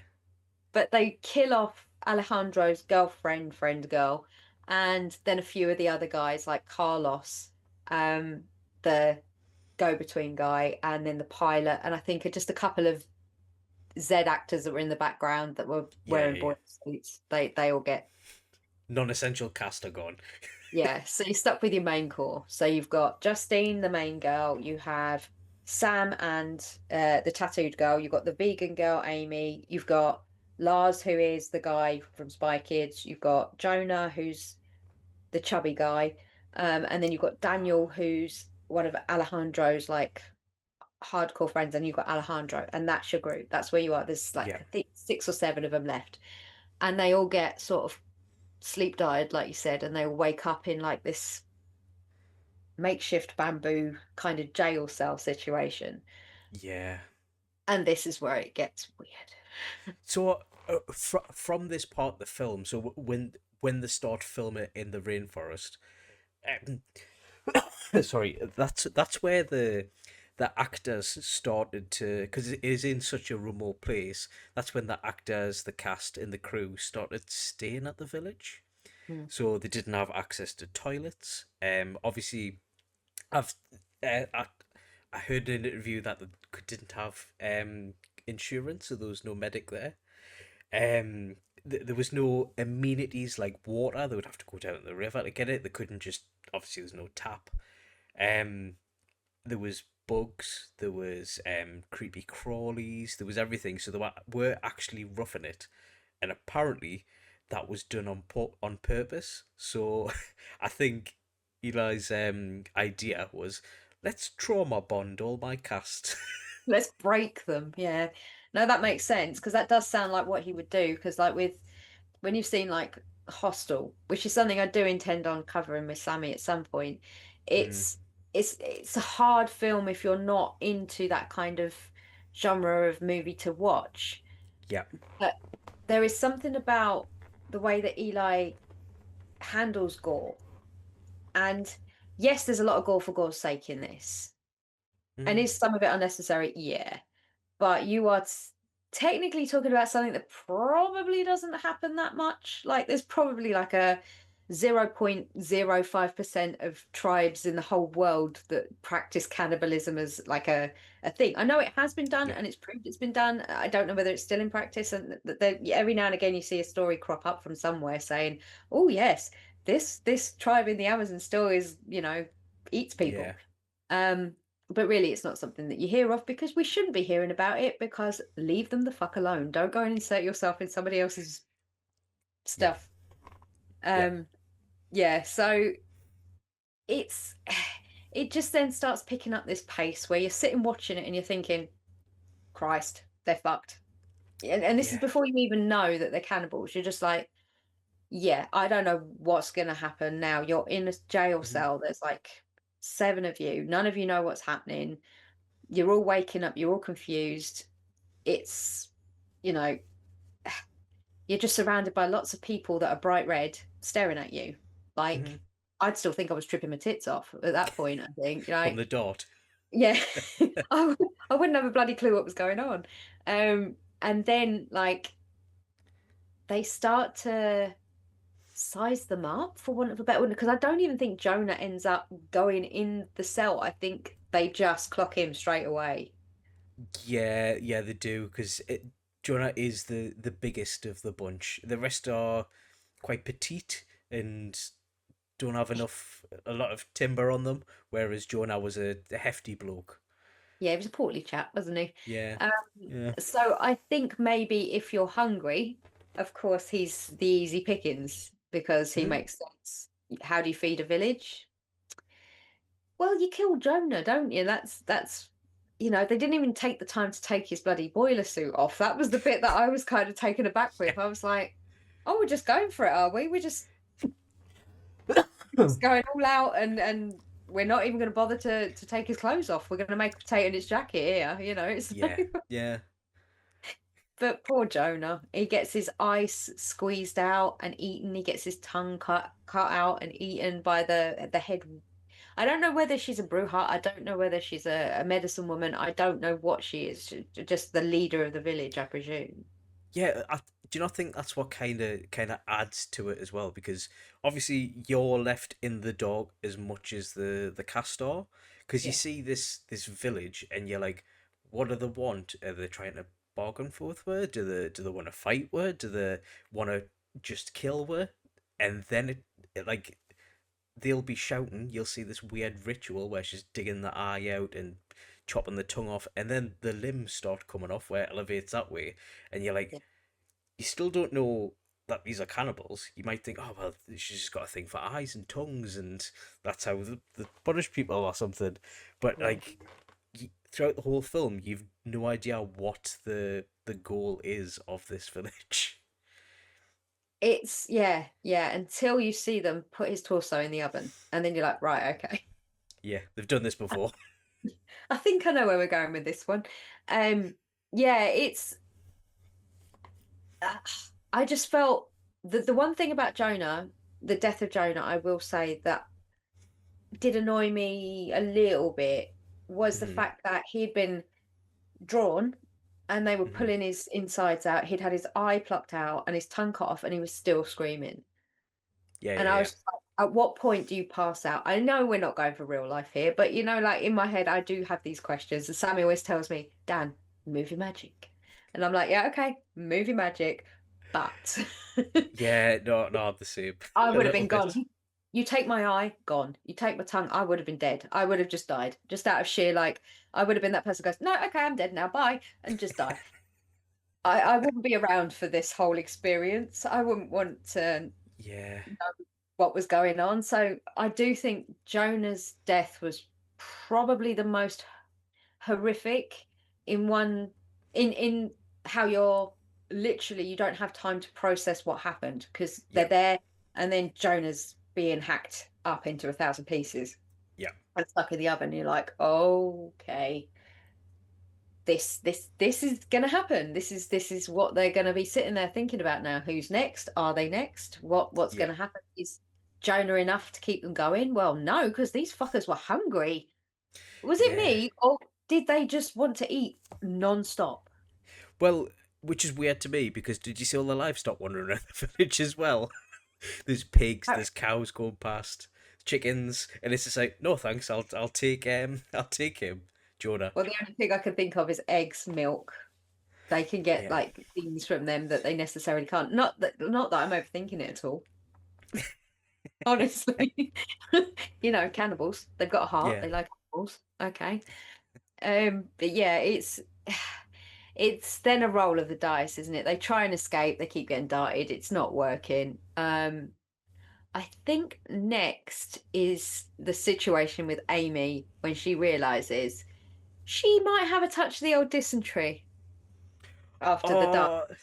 But they kill off Alejandro's friend girl, and then a few of the other guys like Carlos, the go-between guy, and then the pilot, and I think just a couple of Z actors that were in the background that were Yeah. wearing boy suits. They all get Non-essential cast are gone. yeah. So you're stuck with your main core. So you've got Justine, the main girl. You have Sam and the tattooed girl. You've got the vegan girl, Amy. You've got Lars, who is the guy from Spy Kids. You've got Jonah, who's the chubby guy. And then you've got Daniel, who's one of Alejandro's like hardcore friends. And you've got Alejandro, and that's your group. That's where you are. There's like, Yeah. I think 6 or 7 of them left. And they all get sort of sleep died, like you said, and they wake up in like this makeshift bamboo kind of jail cell situation. Yeah. And this is where it gets weird. So from this part of the film, so when they start filming in the rainforest, sorry, that's where the actors started to, because it is in such a remote place. That's when the actors, the cast, and the crew started staying at the village. So they didn't have access to toilets. Obviously, I've I heard in an interview that they didn't have insurance, so there was no medic there. There was no amenities like water. They would have to go down to the river to get it. They couldn't just, obviously there's no tap. Um, there was bugs. There was creepy crawlies. There was everything. So they were actually roughing it, and apparently that was done on purpose. So I think Eli's idea was, let's trauma bond all my cast. Let's break them. Yeah. No, that makes sense, because that does sound like what he would do. Because like when you've seen like Hostel, which is something I do intend on covering with Sammie at some point, Mm, it's it's a hard film if you're not into that kind of genre of movie to watch. yeah. But there is something about the way that Eli handles gore. And yes, there's a lot of gore for gore's sake in this. And Mm, is some of it unnecessary? Yeah. But you are technically talking about something that probably doesn't happen that much. Like there's probably like a 0.05% of tribes in the whole world that practice cannibalism as like a thing. I know it has been done yeah. and it's proved it's been done. I don't know whether it's still in practice, and that every now and again you see a story crop up from somewhere saying, oh yes, this tribe in the Amazon still is, eats people. Yeah. Um, but really, it's not something that you hear of, because we shouldn't be hearing about it, because leave them the fuck alone. Don't go and insert yourself in somebody else's Yeah. stuff. Yeah. Yeah, so it's it just then starts picking up this pace where you're sitting watching it and you're thinking, Christ, they're fucked. And this is Yeah. before you even know that they're cannibals. You're just like, yeah, I don't know what's gonna happen now. You're in a jail Hmm. cell. There's like 7 of you. None of you know what's happening. You're all waking up, you're all confused. It's, you know, you're just surrounded by lots of people that are bright red staring at you. Hmm. Like, I'd still think I was tripping my tits off at that point, I think. On Like, the dot. yeah, I wouldn't have a bloody clue what was going on. And then, like, they start to size them up, for want of a better word, because I don't even think Jonah ends up going in the cell. I think they just clock him straight away. Yeah, yeah, they do, because Jonah is the biggest of the bunch. The rest are quite petite and don't have a lot of timber on them, whereas Jonah was a hefty bloke. Yeah, he was a portly chap, wasn't he? Yeah, Um, yeah. so I think maybe if you're hungry, of course he's the easy pickings, because he Hmm. makes sense. How do you feed a village? Well, you kill Jonah, don't you? That's they didn't even take the time to take his bloody boiler suit off. That was the bit that I was kind of taken aback with. I was like, oh, we're just going for it, are we? We're just going all out, and we're not even going to bother to take his clothes off. We're going to make a potato in his jacket here. It's Yeah, yeah. But poor Jonah, he gets his ice squeezed out and eaten. He gets his tongue cut out and eaten by the head. I don't know whether she's a Bruja. I don't know whether she's a medicine woman. I don't know what she is. Just the leader of the village, I presume. Yeah, do you not think that's what kind of adds to it as well? Because obviously you're left in the dark as much as the cast are, because you Yeah. see this village and you're like, what do they want? Are they trying to bargain forth with? Do they want to fight with? Do they want to just kill with? And then it like they'll be shouting. You'll see this weird ritual where she's digging the eye out and chopping the tongue off, and then the limbs start coming off where it elevates that way, and you're like, Yeah. you still don't know that these are cannibals. You might think, oh well, she's just got a thing for eyes and tongues, and that's how the punish people or something. But Yeah. like throughout the whole film, you've no idea what the goal is of this village. It's yeah, until you see them put his torso in the oven, and then you're like, right, okay. Yeah, they've done this before. I think I know where we're going with this one. Um, yeah, it's I just felt the one thing about Jonah, the death of Jonah, I will say that did annoy me a little bit, was the Hmm. fact that he'd been drawn and they were Hmm. pulling his insides out. He'd had his eye plucked out and his tongue cut off, and he was still screaming. Yeah, And yeah, I yeah. was just like, at what point do you pass out? I know we're not going for real life here, but like in my head, I do have these questions. And Sammy always tells me, Dan, move your magic. And I'm like, yeah, okay, movie magic, but Yeah, no, no, I'm the same. I A would have little been bit. gone. You take my eye, gone. You take my tongue, I would have been dead. I would have just died, just out of sheer like. I would have been that person who goes, no, okay, I'm dead now, bye, and just die. I wouldn't be around for this whole experience. I wouldn't want to Yeah, know what was going on. So I do think Jonah's death was probably the most horrific in one in how you're literally you don't have time to process what happened because they're yeah, there and then Jonah's being hacked up into 1,000 pieces yeah, and stuck in the oven. You're like, okay, this is gonna happen. This is what they're gonna be sitting there thinking about now. Who's next? Are they next? What's yeah, gonna happen? Is Jonah enough to keep them going? Well, no, because these fuckers were hungry. Was it yeah. me, or did they just want to eat non-stop? Well, which is weird to me because did you see all the livestock wandering around the village as well? There's pigs, Uh, there's cows going past, chickens, and it's just like, no thanks, I'll take I'll take him, Jonah. Well, the only thing I can think of is eggs, milk. They can get Yeah, like things from them that they necessarily can't. Not that I'm overthinking it at all. Honestly, cannibals. They've got a heart. yeah, They like animals. Okay. But yeah, it's then a roll of the dice, isn't it? They try and escape. They keep getting darted. It's not working. I think next is the situation with Amy when she realizes she might have a touch of the old dysentery after the dark. oh,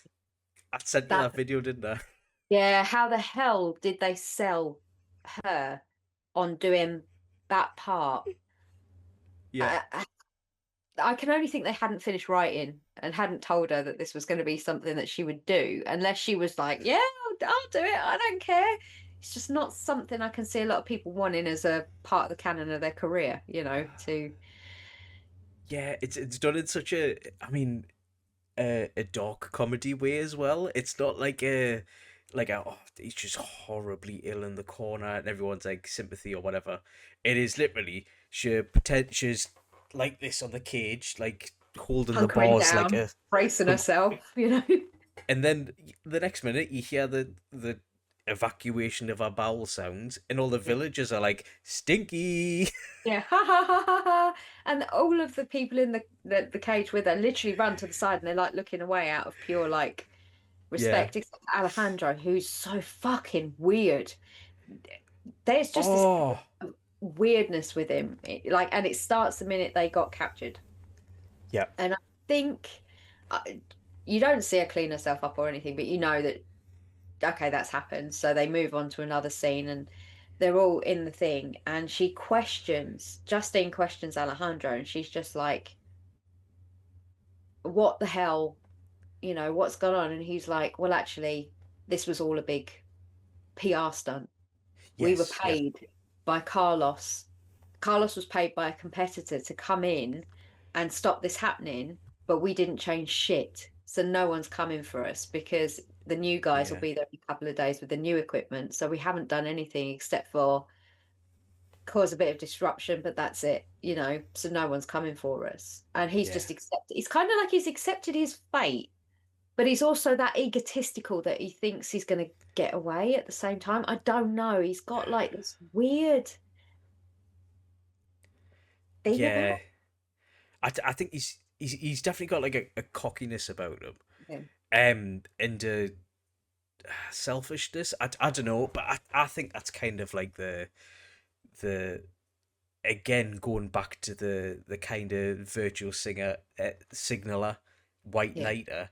I sent you That, that video, didn't I? yeah, how the hell did they sell her on doing that part? Yeah, I, I can only think they hadn't finished writing and hadn't told her that this was going to be something that she would do, unless she was like, "Yeah, I'll do it. I don't care." It's just not something I can see a lot of people wanting as a part of the canon of their career. To yeah, it's done in such a, I mean, a dark comedy way as well. It's not like a, oh, he's just horribly ill in the corner and everyone's like sympathy or whatever. It is literally she's like this on the cage, like holding the hunkering bars like down, a, bracing herself. and then the next minute you hear the evacuation of our bowel sounds, and all the villagers are like stinky. Yeah, ha ha ha ha ha. And all of the people in the cage with her literally run to the side and they're like looking away out of pure like Yeah. respect, except for Alejandro, who's so fucking weird. There's just this Oh. weirdness with him. And it starts the minute they got captured. Yeah. And I think uh, you don't see her clean herself up or anything, but you know that okay, that's happened. So they move on to another scene and they're all in the thing. And Justine questions Alejandro, and she's just like, what the hell? What's gone on? And he's like, well, actually, this was all a big PR stunt. We were Yes. Yeah. paid by Carlos. Carlos was paid by a competitor to come in and stop this happening, but we didn't change shit. So no one's coming for us because the new guys will Yeah. be there in a couple of days with the new equipment. So we haven't done anything except for cause a bit of disruption, but that's it. So no one's coming for us. And he's Yeah. just accepted. It's kind of like he's accepted his fate, but he's also that egotistical that he thinks he's going to get away at the same time. I don't know. He's got like this weird thing Yeah. about I think he's definitely got like a cockiness about him. him. And selfishness. I don't know, but I think that's kind of like the again going back to the kind of virtual singer signaler white Yeah, knighter.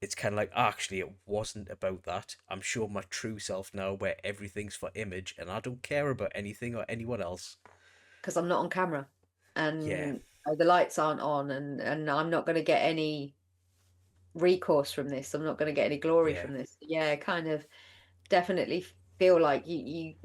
It's kind of like, actually it wasn't about that. I'm sure my true self now, where everything's for image and I don't care about anything or anyone else. because I'm not on camera Yeah, and the lights aren't on and I'm not going to get any recourse from this. I'm not going to get any glory yeah, from this. Yeah, kind of definitely feel like you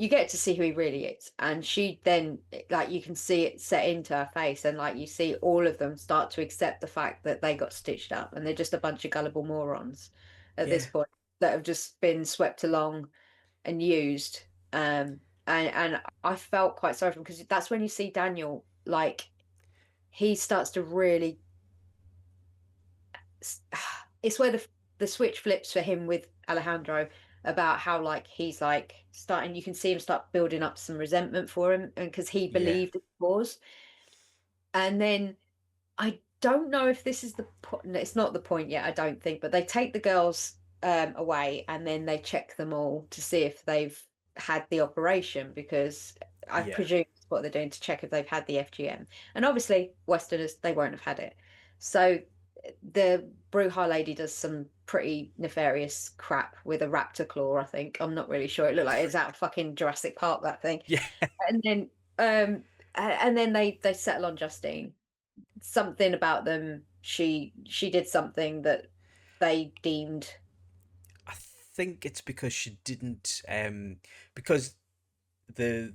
get to see who he really is. And she then like you can see it set into her face and like you see all of them start to accept the fact that they got stitched up and they're just a bunch of gullible morons at yeah, this point that have just been swept along and used. And I felt quite sorry for him because that's when you see Daniel like he starts to really it's where the switch flips for him with Alejandro about how like he's like starting, you can see him start building up some resentment for him, and because he Yeah. believed it was. And then I don't know if this is the point. It's not the point yet, I don't think. But they take the girls away, and then they check them all to see if they've had the operation, because I Yeah. presume it's what they're doing to check if they've had the FGM. And obviously, Westerners, they won't have had it. So the Bruja lady does some pretty nefarious crap with a raptor claw, I think. I'm not really sure. It looked like it's out of fucking Jurassic Park, that thing. Yeah. And then and then they settle on Justine. Something about them, she did something that they deemed. I think it's because she didn't because the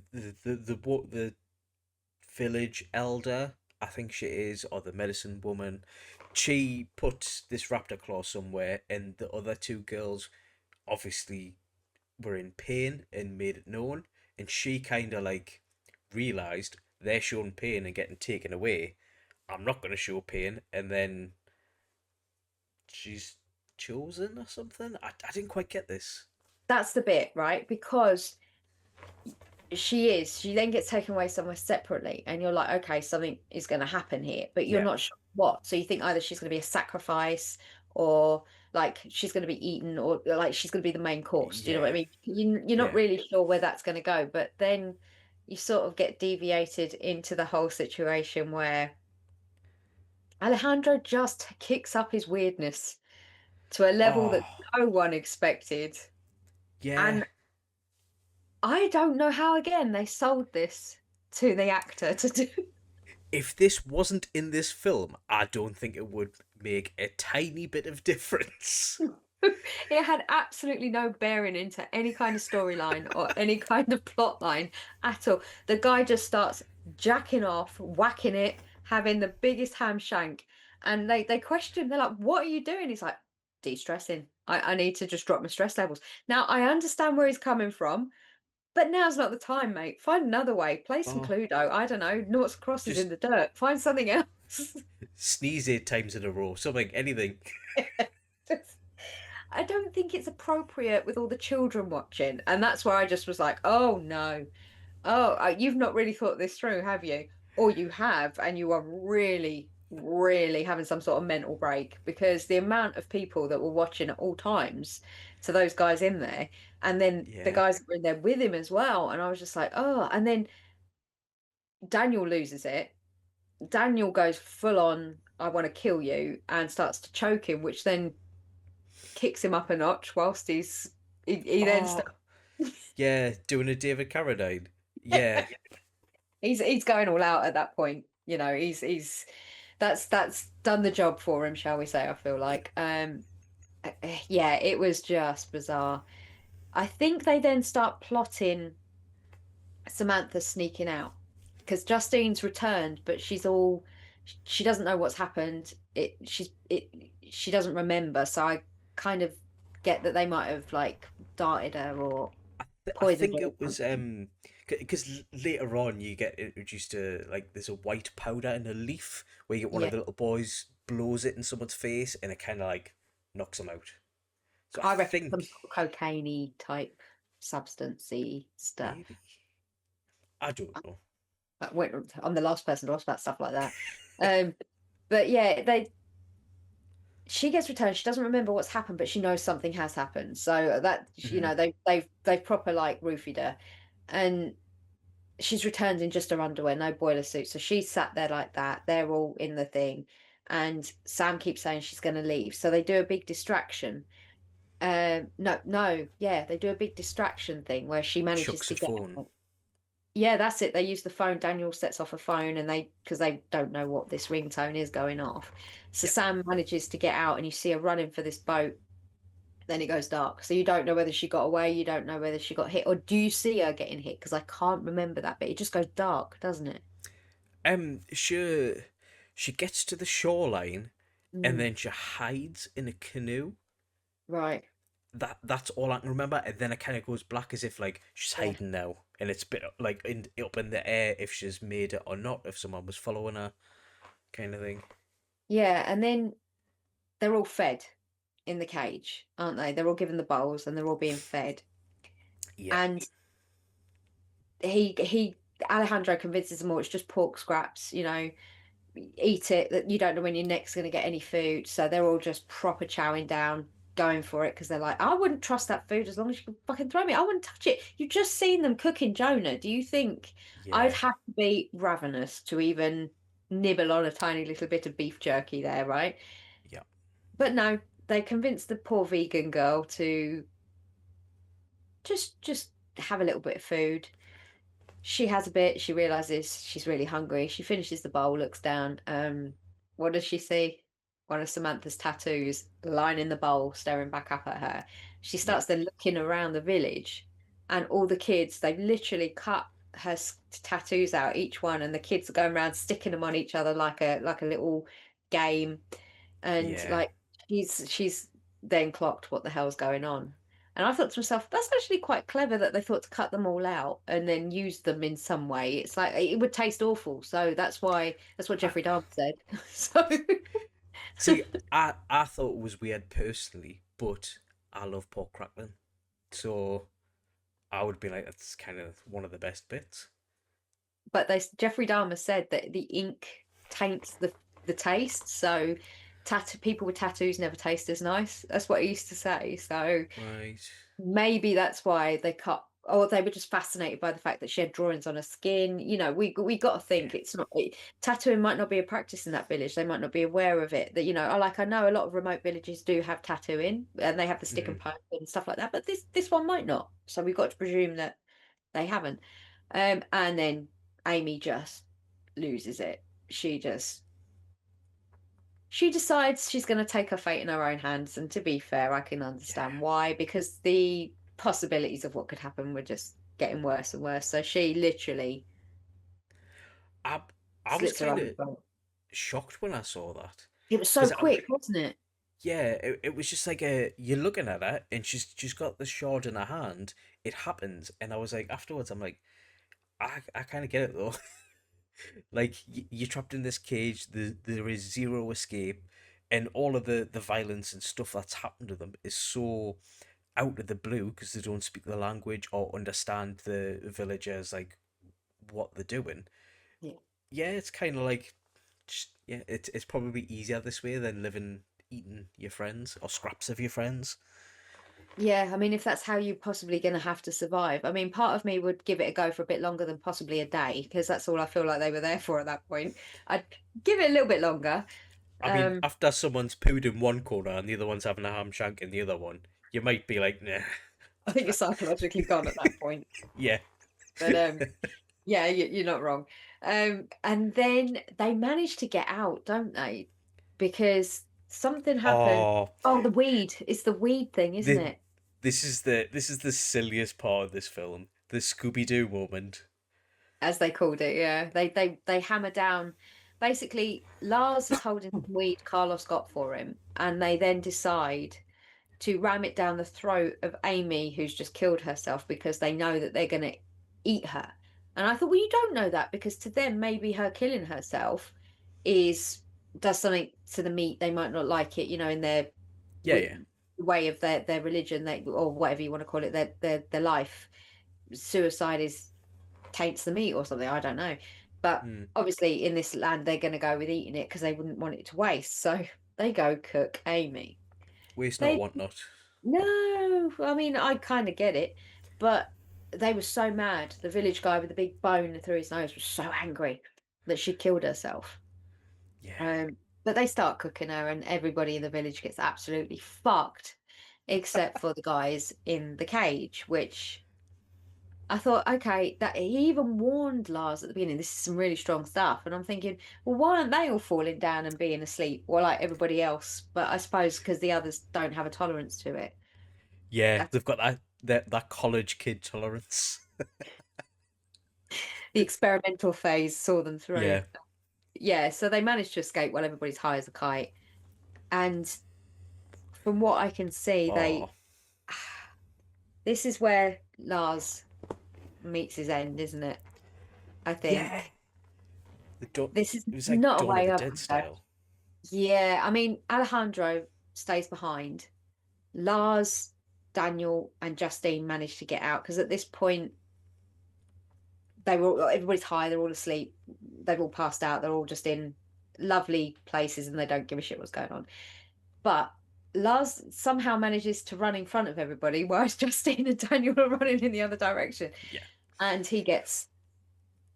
village elder, I think she is, or the medicine woman, she put this raptor claw somewhere, and the other two girls obviously were in pain and made it known, and she kind of like realized they're showing pain and getting taken away. I'm not going to show pain, and then she's chosen or something. I didn't quite get this. That's the bit, right? Because she then gets taken away somewhere separately, and you're like, okay, something is going to happen here, but you're Yeah. not sure what. So you think either she's going to be a sacrifice, or like she's going to be eaten, or like she's going to be the main course. Do you know what I Yeah. mean? You're not Yeah. really sure where that's going to go, but then you sort of get deviated into the whole situation where Alejandro just kicks up his weirdness to a level that Oh, no one expected. yeah. And I don't know how, again, they sold this to the actor to do. If this wasn't in this film, I don't think it would make a tiny bit of difference. It had absolutely no bearing into any kind of storyline or any kind of plot line at all. The guy just starts jacking off, whacking it, having the biggest ham shank. And they question him. They're like, what are you doing? He's like, de-stressing. I need to just drop my stress levels. Now, I understand where he's coming from, but now's not the time, mate. Find another way. Play some Oh, Cluedo. I don't know. Noughts crosses in just the dirt. Find something else. sneeze 8 times in a row, something, anything. I don't think it's appropriate with all the children watching. And that's where I just was like, oh no. Oh, you've not really thought this through, have you? Or you have, and you are really, really having some sort of mental break, because the amount of people that were watching at all times to those guys in there, and then the Yeah. guys that were in there with him as well. And I was just like, oh, and then Daniel loses it. Daniel goes full on, I want to kill you, and starts to choke him, which then kicks him up a notch whilst he then Oh, starts. yeah, doing a David Carradine. Yeah. He's going all out at that point. You know, he's that's done the job for him, shall we say? I feel like, yeah, it was just bizarre. I think they then start plotting Samantha sneaking out, because Justine's returned, but she doesn't know what's happened. She doesn't remember. So I kind of get that they might have like darted her or I poisoned think her or it was something. because later on you get introduced to like there's a white powder in a leaf where you get one of Yeah, the little boys blows it in someone's face and it kind of like knocks them out. So I I reckon some think sort of cocaine-y type substancey stuff. maybe I don't know. I'm the last person to ask about stuff like that. Um, but yeah, she gets returned. She doesn't remember what's happened, but she knows something has happened. So that, you Hmm. know, they've proper like roofied her, and she's returned in just her underwear, no boiler suit. So she's sat there like that. They're all in the thing, and Sam keeps saying she's going to leave. So they do a big distraction. No, yeah, they do a big distraction thing where she manages Chucks to a get phone. out. Yeah, that's it. They use the phone. Daniel sets off a phone, and because they don't know what this ringtone is going off. So Yeah. Sam manages to get out, and you see her running for this boat. Then it goes dark. So you don't know whether she got away, you don't know whether she got hit, or do you see her getting hit? Because I can't remember that bit. It just goes dark, doesn't it? She gets to the shoreline and Mm, then she hides in a canoe. right. That's all I can remember, and then it kind of goes black as if like she's Yeah. hiding now, and it's a bit like up in the air if she's made it or not, if someone was following her, kind of thing. Yeah. And then they're all fed in the cage, aren't they? They're all given the bowls and they're all being fed. Yeah. And he Alejandro convinces them all it's just pork scraps, eat it, that you don't know when your neck's going to get any food. So they're all just proper chowing down, going for it, because they're like, I wouldn't trust that food as long as you can fucking throw me. I wouldn't touch it. You've just seen them cooking Jonah. Do you think I'd Yeah. have to be ravenous to even nibble on a tiny little bit of beef jerky there, right? Yeah. But no, they convinced the poor vegan girl to just have a little bit of food. She has a bit. She realizes she's really hungry. She finishes the bowl, looks down. What does she see? One of Samantha's tattoos lying in the bowl, staring back up at her. She Yeah. starts then looking around the village, and all the kids, they've literally cut her tattoos out, each one, and the kids are going around sticking them on each other like a little game. And Yeah. like she's then clocked what the hell's going on. And I thought to myself, that's actually quite clever that they thought to cut them all out and then use them in some way. It's like it would taste awful. So that's what I, Jeffrey Dahmer said. So see, I thought it was weird personally, but I love pork crackling, so I would be like, that's kind of one of the best bits. but Jeffrey Dahmer said that the ink taints the taste. So people with tattoos never taste as nice. That's what he used to say. So Right. maybe that's why they cut, or they were just fascinated by the fact that she had drawings on her skin. We got to Yeah. think it's not tattooing might not be a practice in that village. They might not be aware of it. That I know a lot of remote villages do have tattooing and they have the stick Mm. and poke and stuff like that, but this one might not. So we've got to presume that they haven't. And then Amy just loses it. She decides she's going to take her fate in her own hands. And to be fair, I can understand Yeah. why, because the possibilities of what could happen were just getting worse and worse. So she literally I I was slits her kind own of throat. shocked when I saw that It was so because quick, wasn't it? yeah, it was just like you're looking at her and she's got the shard in her hand. It happens, and I was like afterwards, I'm like, I kind of get it though. Like you're trapped in this cage. There is zero escape, and all of the violence and stuff that's happened to them is so out of the blue because they don't speak the language or understand the villagers like what they're doing. Yeah. Yeah, it's kind of like, yeah, it's probably easier this way than living eating your friends or scraps of your friends. Yeah, I mean, if that's how you're possibly going to have to survive, I mean, part of me would give it a go for a bit longer than possibly a day, because that's all I feel like they were there for at that point. I'd give it a little bit longer. I mean, Um, after someone's pooed in one corner and the other one's having a ham shank in the other one, you might be like, nah. I think you're psychologically gone at that point. Yeah. But yeah, you're not wrong. And then they manage to get out, don't they? Because something happened. Oh, Oh, the weed. It's the weed thing, isn't the it? this is the silliest part of this film. The Scooby Doo moment. As they called it, yeah. They hammer down. Basically, Lars is holding some weed Carlos got for him, and they then decide to ram it down the throat of Amy, who's just killed herself, because they know that they're going to eat her. And I thought, well, you don't know that, because to them, maybe her killing herself does something to the meat. They might not like it, in their Yeah, yeah. way of their religion, or whatever you want to call it, their life. Suicide taints the meat or something. I don't know, but Hmm. obviously in this land they're going to go with eating it because they wouldn't want it to waste. So they go cook Amy. Waste not, They want not. No, I mean, I kind of get it, but they were so mad. The village guy with the big bone through his nose was so angry that she killed herself. Yeah. But they start cooking her, and everybody in the village gets absolutely fucked, except for the guys in the cage, which I thought, okay, that he even warned Lars at the beginning, this is some really strong stuff. And I'm thinking, well, why aren't they all falling down and being asleep? Or like everybody else? But I suppose because the others don't have a tolerance to it. Yeah, That's they've got that college kid tolerance. the experimental phase saw them through. Yeah. Yeah, so they managed to escape while everybody's high as a kite. And from what I can see, Oh. this is where Lars meets his end, isn't it? I think. Yeah. The dawn, This is it was like not a Dawn of way the up. Dead style. Yeah, I mean, Alejandro stays behind. Lars, Daniel, and Justine managed to get out because at this point everybody's high, they're all asleep, they've all passed out, they're all just in lovely places and they don't give a shit what's going on. But Lars somehow manages to run in front of everybody whilst Justine and Daniel are running in the other direction. Yeah. And he gets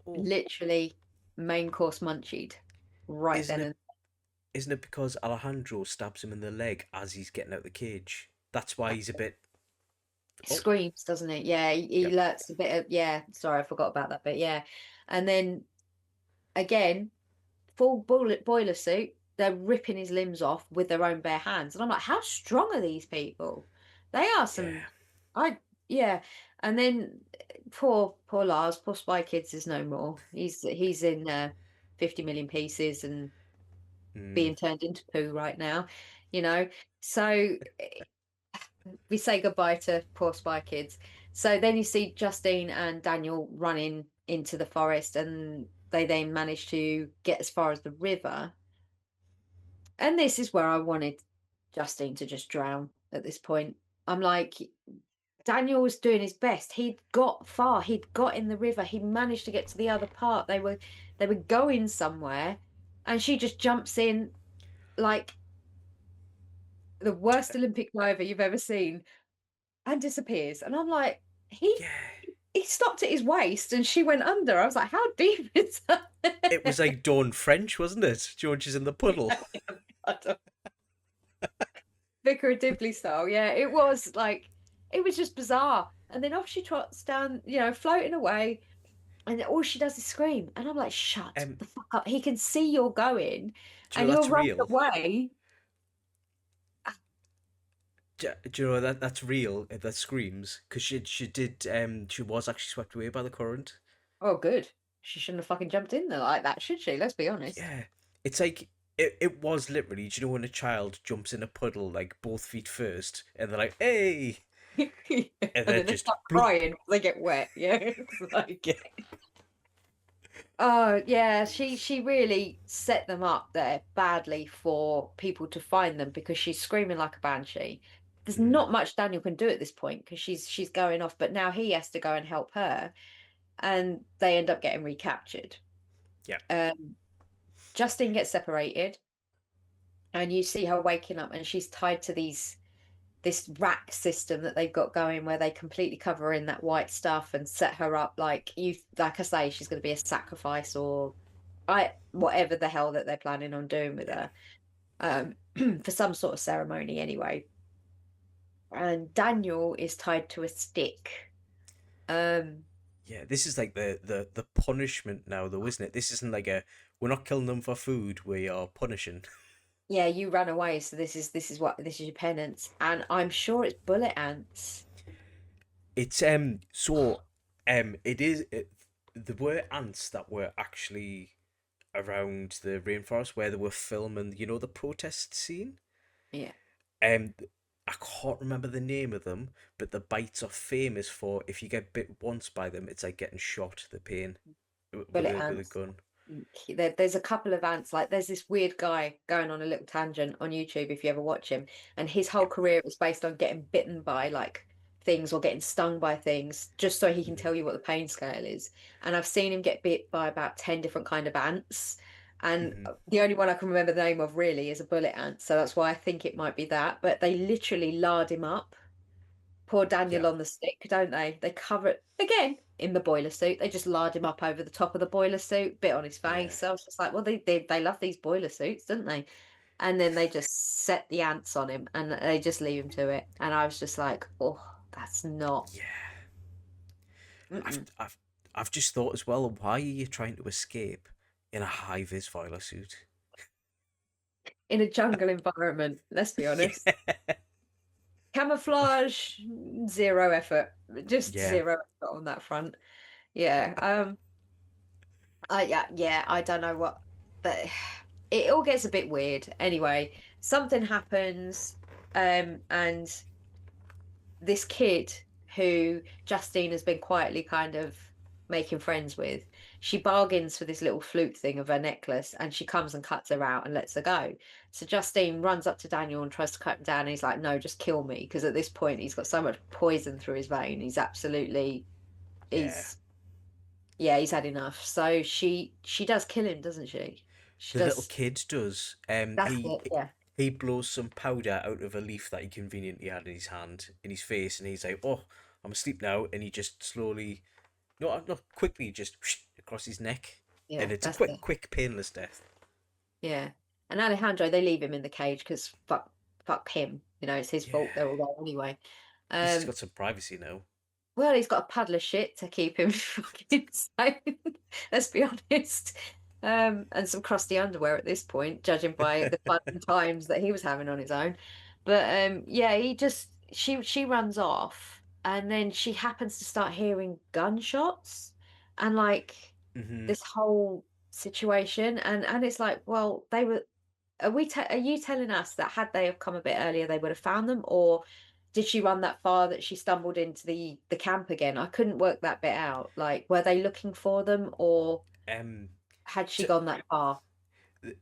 literally main course munchied right Isn't then. it? Isn't it because Alejandro stabs him in the leg as he's getting out the cage? That's why he's a bit. It screams, doesn't it? Yeah, he Yep. lets a bit of, yeah, sorry, I forgot about that bit. Yeah. And then again, full boiler suit, they're ripping his limbs off with their own bare hands. And I'm like, how strong are these people? They are Yeah. yeah. And then poor Lars, poor Spy Kids is no more. He's in 50 million pieces and being turned into poo right now, you know. So we say goodbye to poor Spy Kids. So then you see Justine and Daniel running into the forest, and they then manage to get as far as the river. And this is where I wanted Justine to just drown at this point. I'm like, Daniel was doing his best. He'd got far. He'd got in the river. He managed to get to the other part. They were going somewhere, and she just jumps in like the worst Olympic diver you've ever seen and disappears. And I'm like, he stopped at his waist and she went under. I was like, how deep is that? It was like Dawn French, wasn't it? George is in the puddle. Vicar of Dibley style. Yeah, it was like, it was just bizarre. And then off she trots down, floating away. And all she does is scream. And I'm like, shut the fuck up. He can see you're going Do you and know you're that's running real? away. Do you know that's real? That screams because she did. She was actually swept away by the current. Oh, good. She shouldn't have fucking jumped in there like that, should she? Let's be honest. Yeah, it's like it was literally. Do you know when a child jumps in a puddle like both feet first, and they're like, "Hey," and And then then they just start crying because they get wet. Yeah. It's like, yeah. oh yeah, she really set them up there badly for people to find them because she's screaming like a banshee. There's not much Daniel can do at this point because she's going off, but now he has to go and help her, and they end up getting recaptured. Yeah. Justine gets separated, and you see her waking up, and she's tied to this rack system that they've got going where they completely cover her in that white stuff and set her up like I say, she's going to be a sacrifice or whatever the hell that they're planning on doing with her, for some sort of ceremony anyway. And Daniel is tied to a stick. Yeah, this is like the punishment now, though, isn't it? This isn't like we're not killing them for food. We are punishing. Yeah, you ran away, so this is your penance, and I'm sure it's bullet ants. It's it is there were ants that were actually around the rainforest where they were filming, the protest scene. Yeah. I can't remember the name of them, but the bites are famous for if you get bit once by them, it's like getting shot. The pain with Bullet with a ants. gun. There's a couple of ants, like there's this weird guy going on a little tangent on YouTube if you ever watch him, and his whole career was based on getting bitten by like things or getting stung by things just so he can tell you what the pain scale is. And I've seen him get bit by about 10 different kind of ants, and the only one I can remember the name of really is a bullet ant, so that's why I think it might be that. But they literally lard him up, poor Daniel, Yeah, on the stick, don't they? They cover it again in the boiler suit. They just lard him up over the top of the boiler suit, bit on his yeah, face. So I was just like, well, they love these boiler suits, don't they? And then they just set the ants on him and they just leave him to it. And I was just like, oh, that's not. yeah. I've just thought as well. Why are you trying to escape in a high vis boiler suit? In a jungle environment, let's be honest. Yeah. Camouflage, zero effort. Just Yeah. zero effort on that front. Yeah. I don't know what, but it all gets a bit weird. Anyway, something happens, and this kid who Justine has been quietly kind of making friends with, she bargains for this little flute thing of her necklace, and she comes and cuts her out and lets her go. So Justine runs up to Daniel and tries to cut him down, and he's like, no, just kill me, because at this point he's got so much poison through his vein, he's absolutely Yeah. he's had enough. So she does kill him, doesn't she? She The little does. kid does. That's it, yeah. He blows some powder out of a leaf that he conveniently had in his hand, in his face, and he's like, "Oh, I'm asleep now," and he just slowly, not quickly, just across his neck, Yeah, and it's a that's it. quick, painless death. Yeah. And Alejandro, they leave him in the cage because fuck him. It's his fault Yeah, they're all there anyway. at least he's Um, got some privacy now. well, he's got a puddle of shit to keep him fucking safe. Let's be honest. And some crusty underwear at this point, judging by the fun times that he was having on his own. But yeah, she runs off, and then she happens to start hearing gunshots, and like Hmm. this whole situation, and it's like, well, they were. Are you telling us that had they have come a bit earlier, they would have found them, or did she run that far that she stumbled into the camp again? I couldn't work that bit out. Like, were they looking for them, or Um, had she so gone that far?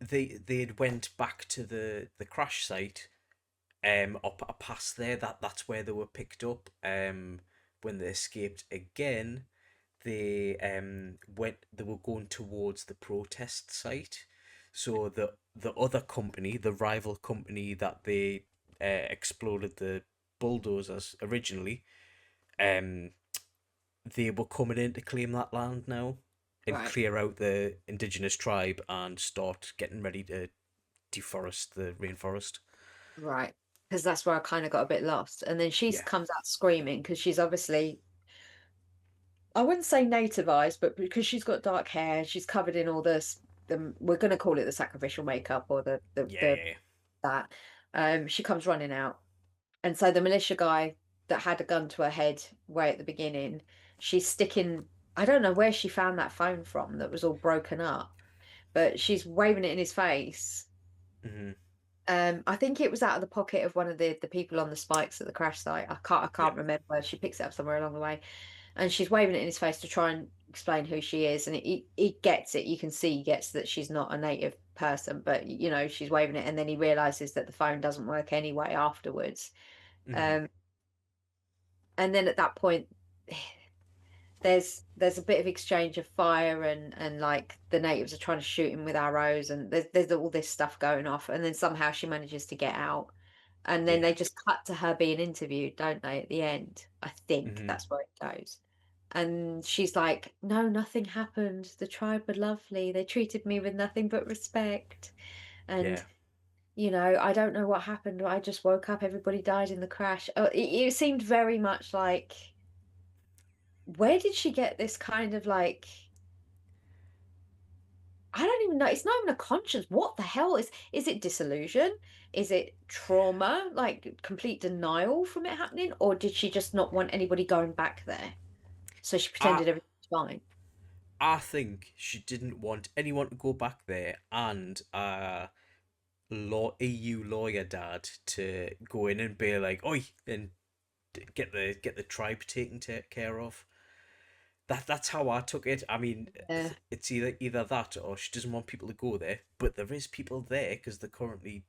they had went back to the crash site, up past there. That's where they were picked up. When they escaped again, they were going towards the protest site. So the other company, the rival company that they exploded the bulldozers originally, um, they were coming in to claim that land now and Right, clear out the indigenous tribe and start getting ready to deforest the rainforest. right. Because that's where I kind of got a bit lost. And then she Yeah, comes out screaming because she's obviously, I wouldn't say nativized, but because she's got dark hair, she's covered in all this. We're going to call it the sacrificial makeup, or yeah, the yeah, that. She comes running out. And so the militia guy that had a gun to her head way at the beginning, she's sticking, I don't know where she found that phone from that was all broken up, but she's waving it in his face. yeah. Hmm. I think it was out of the pocket of one of the people on the spikes at the crash site. I Yeah. can't remember. She picks it up somewhere along the way, and she's waving it in his face to try and explain who she is. And he gets it. You can see he gets that she's not a native person, but she's waving it, and then he realizes that the phone doesn't work anyway afterwards. Hmm. Um, and then at that point, there's a bit of exchange of fire, and like the natives are trying to shoot him with arrows, and there's all this stuff going off, and then somehow she manages to get out, and then Yeah. they just cut to her being interviewed, don't they, at the end? I think Hmm. that's where it goes. And she's like, no, nothing happened, the tribe were lovely, they treated me with nothing but respect, and Yeah. I don't know what happened, I just woke up, everybody died in the crash. It seemed very much like, where did she get this kind of like, I don't even know, it's not even a conscience. What the hell is it disillusion? Is it trauma, like complete denial from it happening? Or did she just not want anybody going back there? So she I pretended everything was fine. I think she didn't want anyone to go back there, and EU lawyer dad to go in and be like, "Oi," and get the tribe taken care of. That's how I took it. I mean, Yeah. it's either that or she doesn't want people to go there, but there is people there because they're currently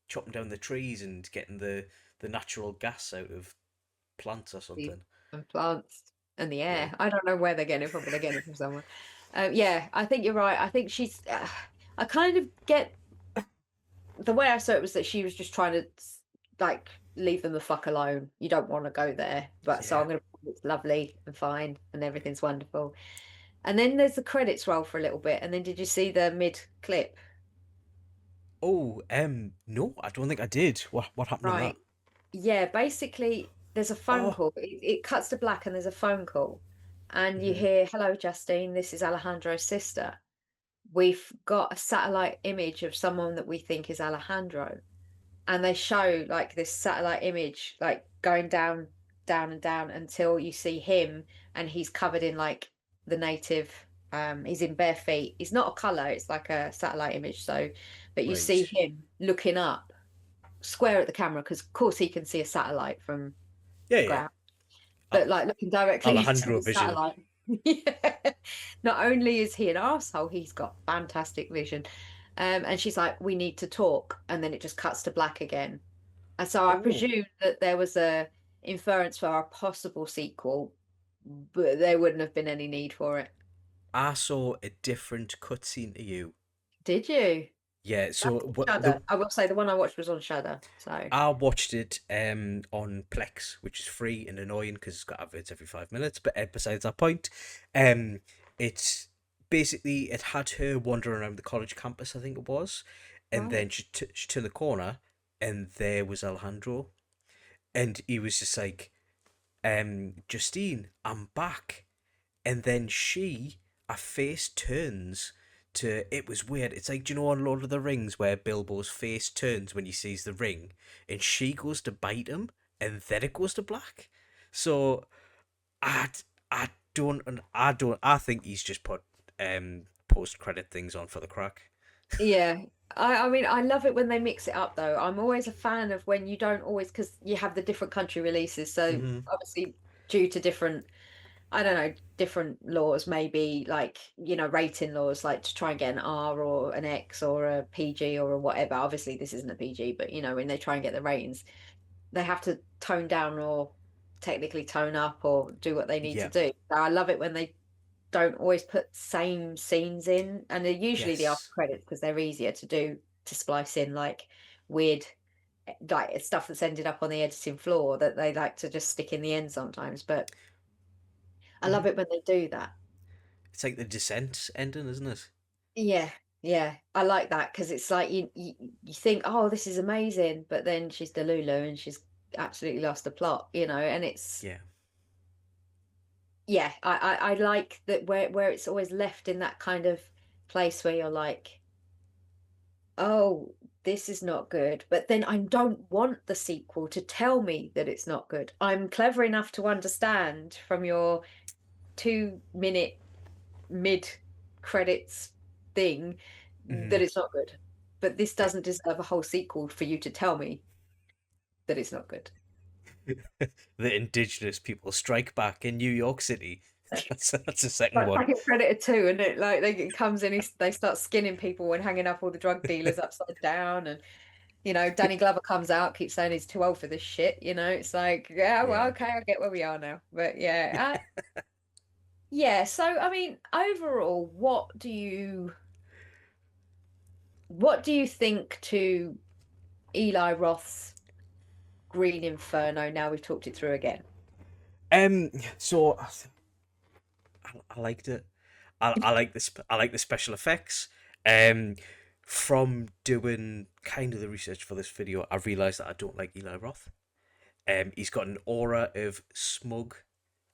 chopping down the trees and getting the natural gas out of plants or The something. and plants and the Yeah, air. I don't know where they're getting it from, but they're getting it from somewhere. Yeah, I think you're right. I think she's. I kind of get the way I saw it was that she was just trying to like leave them the fuck alone. You don't want to go there, but so yeah. I'm gonna. It's lovely and fine, and everything's wonderful. And then there's the credits roll for a little bit, and then did you see the mid clip? Oh, no, I don't think I did. What happened in that? Right. Yeah, basically, there's a phone Oh, call. It cuts to black, and there's a phone call, and you hmm, hear, "Hello, Justine. This is Alejandro's sister. We've got a satellite image of someone that we think is Alejandro." And they show like this satellite image like going down, down and down until you see him, and he's covered in like the native, he's in bare feet, he's not a color, it's like a satellite image, so but you right. see him looking up square at the camera, because of course he can see a satellite from Yeah, the yeah. ground, Al- but like looking directly into Alejandro the Vision. satellite. Yeah. Not only is he an arsehole, he's got fantastic vision. And she's like, we need to talk. And then it just cuts to black again. And so I Oh, presume that there was a inference for a possible sequel, but there wouldn't have been any need for it. I saw a different cutscene to you. Did you? Yeah, That's so on what the Shudder. I will say the one I watched was on Shudder. So I watched it on Plex, which is free and annoying because it's got adverts every 5 minutes. But besides that point, um, it's basically it had her wandering around the college campus, I think it was, and right. then she turned the corner, and there was Alejandro, and he was just like, Justine, I'm back. And then her face turns to, it was weird. It's like, do you know on Lord of the Rings where Bilbo's face turns when he sees the ring, and she goes to bite him, and then it goes to black. So I, I think he's just put post credit things on for the crack. Yeah. I mean, I love it when they mix it up though. I'm always a fan of when you don't always, because you have the different country releases. So Mm-hmm. obviously due to different, I don't know, different laws, maybe like, rating laws, like to try and get an R or an X or a PG or a whatever. Obviously this isn't a PG, but when they try and get the ratings, they have to tone down or technically tone up or do what they need to Yeah. do. So I love it when they don't always put same scenes in, and they're usually the after Yes. credits because they're easier to do, to splice in like weird, like stuff that's ended up on the editing floor that they like to just stick in the end sometimes. But I love Mm-hmm. it when they do that. It's like the Descent ending, isn't it? Yeah, yeah, I like that because it's like you think, oh, this is amazing, but then she's Delulu and she's absolutely lost the plot, and it's, Yeah. yeah, I like that where it's always left in that kind of place where you're like, oh, this is not good. But then I don't want the sequel to tell me that it's not good. I'm clever enough to understand from your 2 minute mid credits thing Mm-hmm. that it's not good. But this doesn't deserve a whole sequel for you to tell me that it's not good. The indigenous people strike back in New York City. That's the second Like one. fucking Predator 2, and it like it comes in, they start skinning people and hanging up all the drug dealers upside down, and Danny Glover comes out, keeps saying he's too old for this shit. It's like, yeah, well, Yeah. okay, I get where we are now. But yeah, yeah. So I mean, overall, what do you think to Eli Roth's Green Inferno? Now we've talked it through again. So I liked it. I like this. I like the special effects. Um, from doing kind of the research for this video, I realised that I don't like Eli Roth. He's got an aura of smug,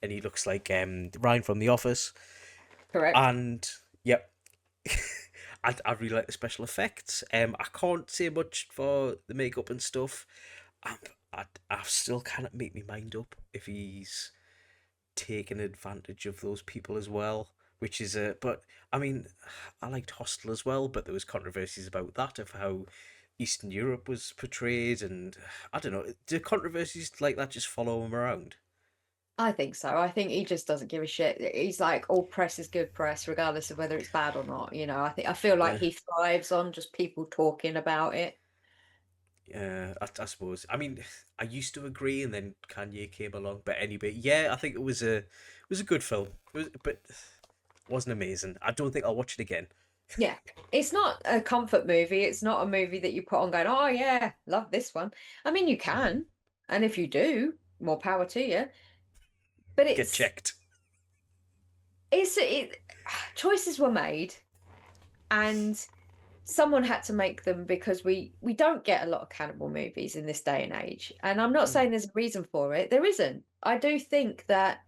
and he looks like Ryan from The Office. Correct. And yep, I really like the special effects. I can't say much for the makeup and stuff. I, I still cannot make my mind up if he's taking advantage of those people as well, which is a. But I mean, I liked Hostel as well, but there was controversies about that of how Eastern Europe was portrayed, and I don't know. Do controversies like that just follow him around? I think so. I think he just doesn't give a shit. He's like, all press is good press, regardless of whether it's bad or not. I feel like Yeah. he thrives on just people talking about it. Yeah, I suppose. I mean, I used to agree, and then Kanye came along. But anyway, yeah, I think it was a good film. But it wasn't amazing. I don't think I'll watch it again. Yeah. It's not a comfort movie. It's not a movie that you put on going, oh yeah, love this one. I mean, you Mhm. can. And if you do, more power to you. But Get checked. it choices were made, and someone had to make them because we don't get a lot of cannibal movies in this day and age. And I'm not Mm. saying there's a reason for it. There isn't. I do think that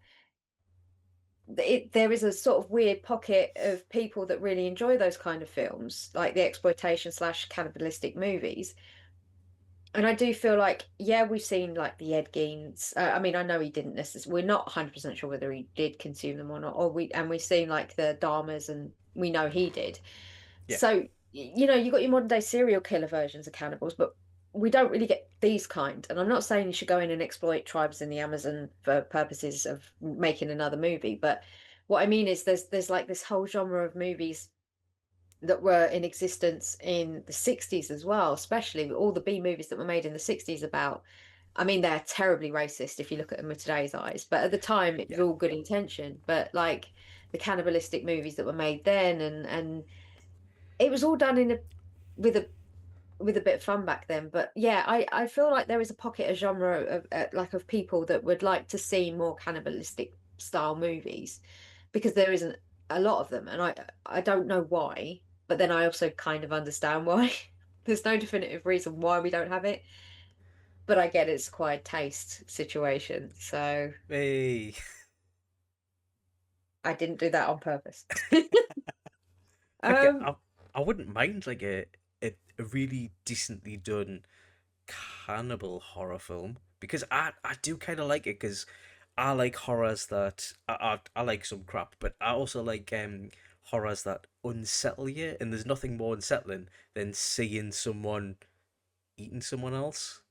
there is a sort of weird pocket of people that really enjoy those kind of films, like the exploitation slash cannibalistic movies. And I do feel like, yeah, we've seen like the Ed Geins. I mean, I know he didn't necessarily. We're not 100% sure whether he did consume them or not. And we've seen like the Dharmas, and we know he did. Yeah. So you got your modern day serial killer versions of cannibals, but we don't really get these kind. And I'm not saying you should go in and exploit tribes in the Amazon for purposes of making another movie, but what I mean is there's like this whole genre of movies that were in existence in the 60s as well, especially all the B movies that were made in the 60s about, I mean, they're terribly racist if you look at them with today's eyes, but at the time it was Yeah. all good intention. But like the cannibalistic movies that were made then, and it was all done in a with a with a bit of fun back then. But yeah, I feel like there is a pocket of genre of like of people that would like to see more cannibalistic style movies, because there isn't a lot of them, and I don't know why, but then I also kind of understand why. There's no definitive reason why we don't have it, but I get it's quite a taste situation, so Hey. I didn't do that on purpose. Okay, um I wouldn't mind like a really decently done cannibal horror film, because I do kind of like it, because I like horrors that I like some crap, but I also like horrors that unsettle you, and there's nothing more unsettling than seeing someone eating someone else.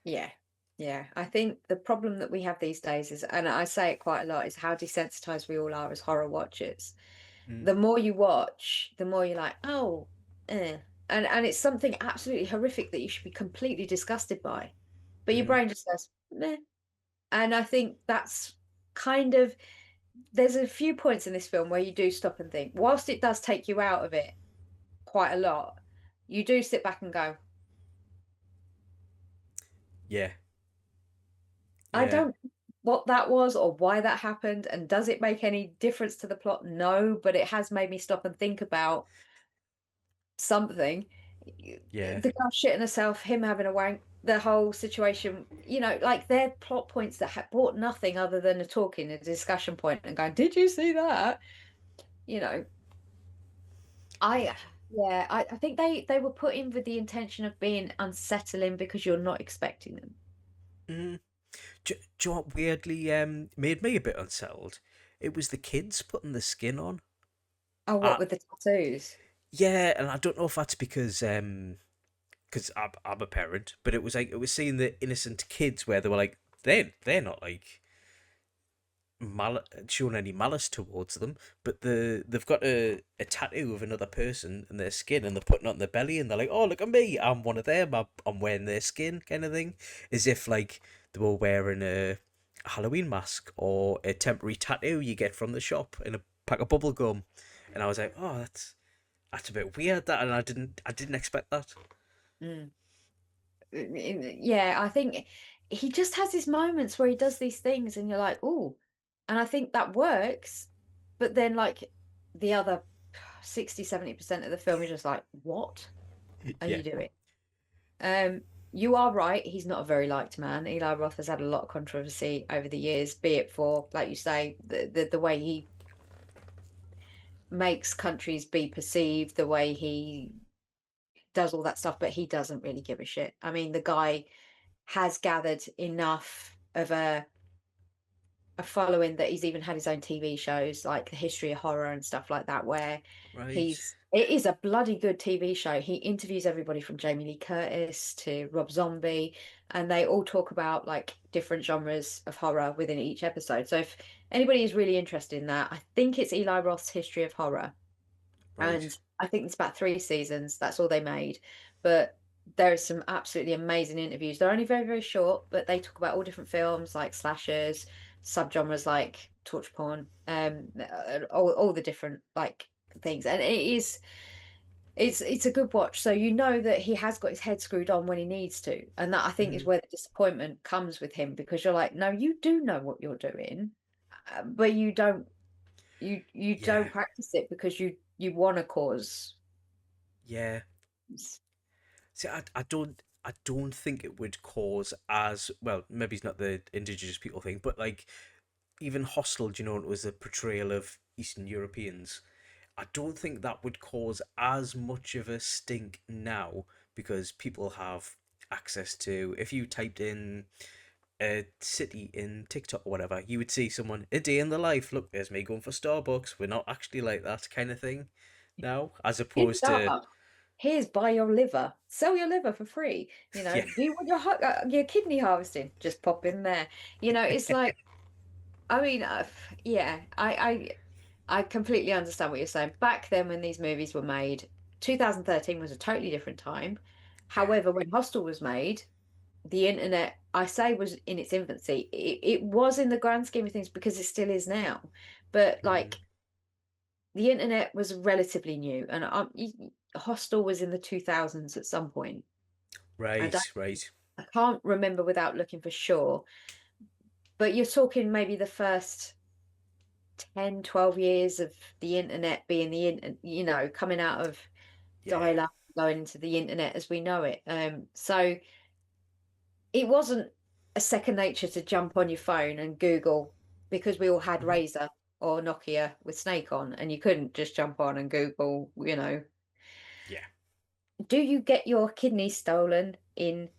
Yeah, yeah. I think the problem that we have these days is, and I say it quite a lot, is how desensitized we all are as horror watchers. Mm, The more you watch, the more you're like, oh, eh. And it's something absolutely horrific that you should be completely disgusted by. But your mm, brain just says, meh. And I think that's kind of, there's a few points in this film where you do stop and think, whilst it does take you out of it quite a lot, you do sit back and go, yeah, I yeah. don't know what that was or why that happened, and does it make any difference to the plot? No, but it has made me stop and think about something. Yeah. The girl shitting herself, him having a wank, the whole situation, like they're plot points that brought nothing other than a talking, a discussion point, and going, "Did you see that?" You know, I yeah, I think they were put in with the intention of being unsettling because you're not expecting them. Mm. Do you know what weirdly made me a bit unsettled? It was the kids putting the skin on. Oh, what I, with the tattoos? yeah, and I don't know if that's because I'm a parent, but it was like, it was seeing the innocent kids where they were like, they're not like showing any malice towards them, but they've got a tattoo of another person in their skin, and they're putting it on their belly, and they're like, oh, look at me, I'm one of them, I'm wearing their skin, kind of thing, as if like they were wearing a Halloween mask or a temporary tattoo you get from the shop in a pack of bubble gum. And I was like, oh, that's a bit weird, that, and I didn't expect that. Mm. Yeah, I think he just has his moments where he does these things and you're like, oh, and I think that works. But then like the other 60-70% of the film, you're just like, what are Yeah. you doing? Um, you are right, he's not a very liked man. Eli Roth has had a lot of controversy over the years, be it for, like you say, the way he makes countries be perceived, the way he does all that stuff, but he doesn't really give a shit. I mean, the guy has gathered enough of a following that he's even had his own TV shows like the history of horror and stuff like that, where Right. it is a bloody good TV show. He interviews everybody from Jamie Lee Curtis to Rob Zombie, and they all talk about like different genres of horror within each episode. So if anybody is really interested in that, I think it's Eli Roth's History of Horror, Right. and I think it's about 3 seasons. That's all they made, but there are some absolutely amazing interviews. They're only very, very short, but they talk about all different films like slashers, subgenres like torture porn, all the different like things, and it's a good watch. So you know that he has got his head screwed on when he needs to, and that I think is Mm, where the disappointment comes with him, because you're like, no, you do know what you're doing, but you yeah. don't practice it because you want to cause. Yeah. See, I don't think it would cause as well. Maybe it's not the indigenous people thing, but like even Hostel, do you know, it was a portrayal of Eastern Europeans. I don't think that would cause as much of a stink now, because people have access to. If you typed in a city in TikTok or whatever, you would see someone a day in the life. Look, there's me going for Starbucks. We're not actually like that kind of thing now, as In opposed to Starbucks, here's buy your liver, sell your liver for free. yeah, Do you want your kidney harvesting? Just pop in there. It's like, I mean, yeah, I I completely understand what you're saying. Back then, when these movies were made, 2013 was a totally different time. Yeah. However, when Hostel was made, the internet, I say, was in its infancy. It was in the grand scheme of things because it still is now. But Mm. like the internet was relatively new, and Hostel was in the 2000s at some point. I Right, don't, right. I can't remember without looking for sure. But you're talking maybe the first 10, 12 years of the internet being the internet, coming out of Yeah. dial-up, going into the internet as we know it. So it wasn't a second nature to jump on your phone and Google, because we all had Mhm. Razor or Nokia with Snake on, and you couldn't just jump on and Google, Yeah. do you get your kidney stolen in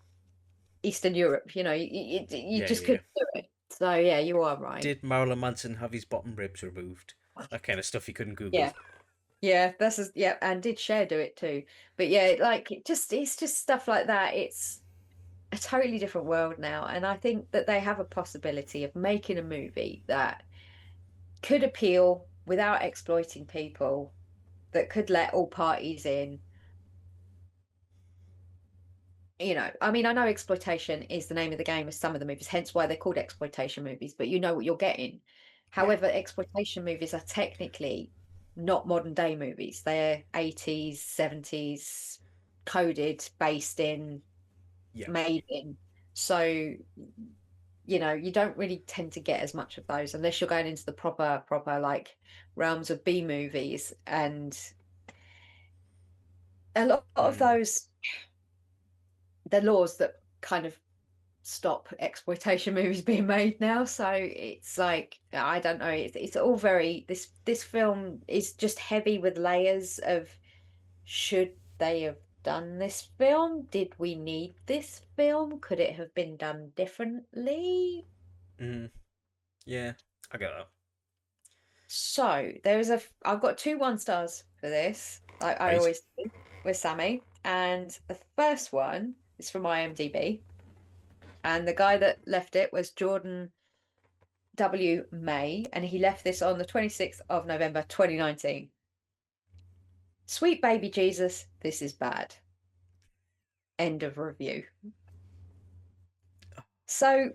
Eastern Europe? You Yeah, just yeah. couldn't do it. So yeah, you are right. Did Marilyn Manson have his bottom ribs removed? That kind of stuff you couldn't Google. Yeah. Yeah, yeah, and did Cher do it too? But yeah, like it's just stuff like that. It's a totally different world now, and I think that they have a possibility of making a movie that could appeal without exploiting people, that could let all parties in. I mean, I know exploitation is the name of the game with some of the movies, hence why they're called exploitation movies, but you know what you're getting. Yeah. However, exploitation movies are technically not modern day movies. They're 80s, 70s, coded, based in, Yeah. made in. So, you don't really tend to get as much of those unless you're going into the proper like realms of B movies. And a lot of Mm. those, the laws that kind of stop exploitation movies being made now. So it's like, I don't know, it's all very, this film is just heavy with layers of, should they have done this film? Did we need this film? Could it have been done differently? Mm. Yeah. I get that. So I've got two 1 stars for this, like I Right. always do with Sammie. And the first one is from IMDb. And the guy that left it was Jordan W. May, and he left this on the 26th of November 2019. Sweet baby Jesus, this is bad. End of review. So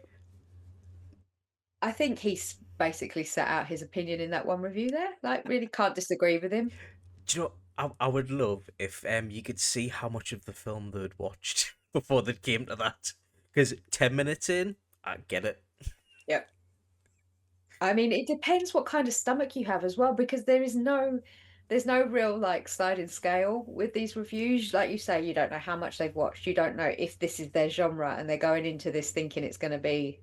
I think he's basically set out his opinion in that one review there. Like, really can't disagree with him. Do you know? I would love if you could see how much of the film they'd watched before they came to that. Because 10 minutes in, I get it. Yep. I mean, it depends what kind of stomach you have as well, because there's no real like sliding scale with these reviews. Like you say, you don't know how much they've watched. You don't know if this is their genre and they're going into this thinking it's going to be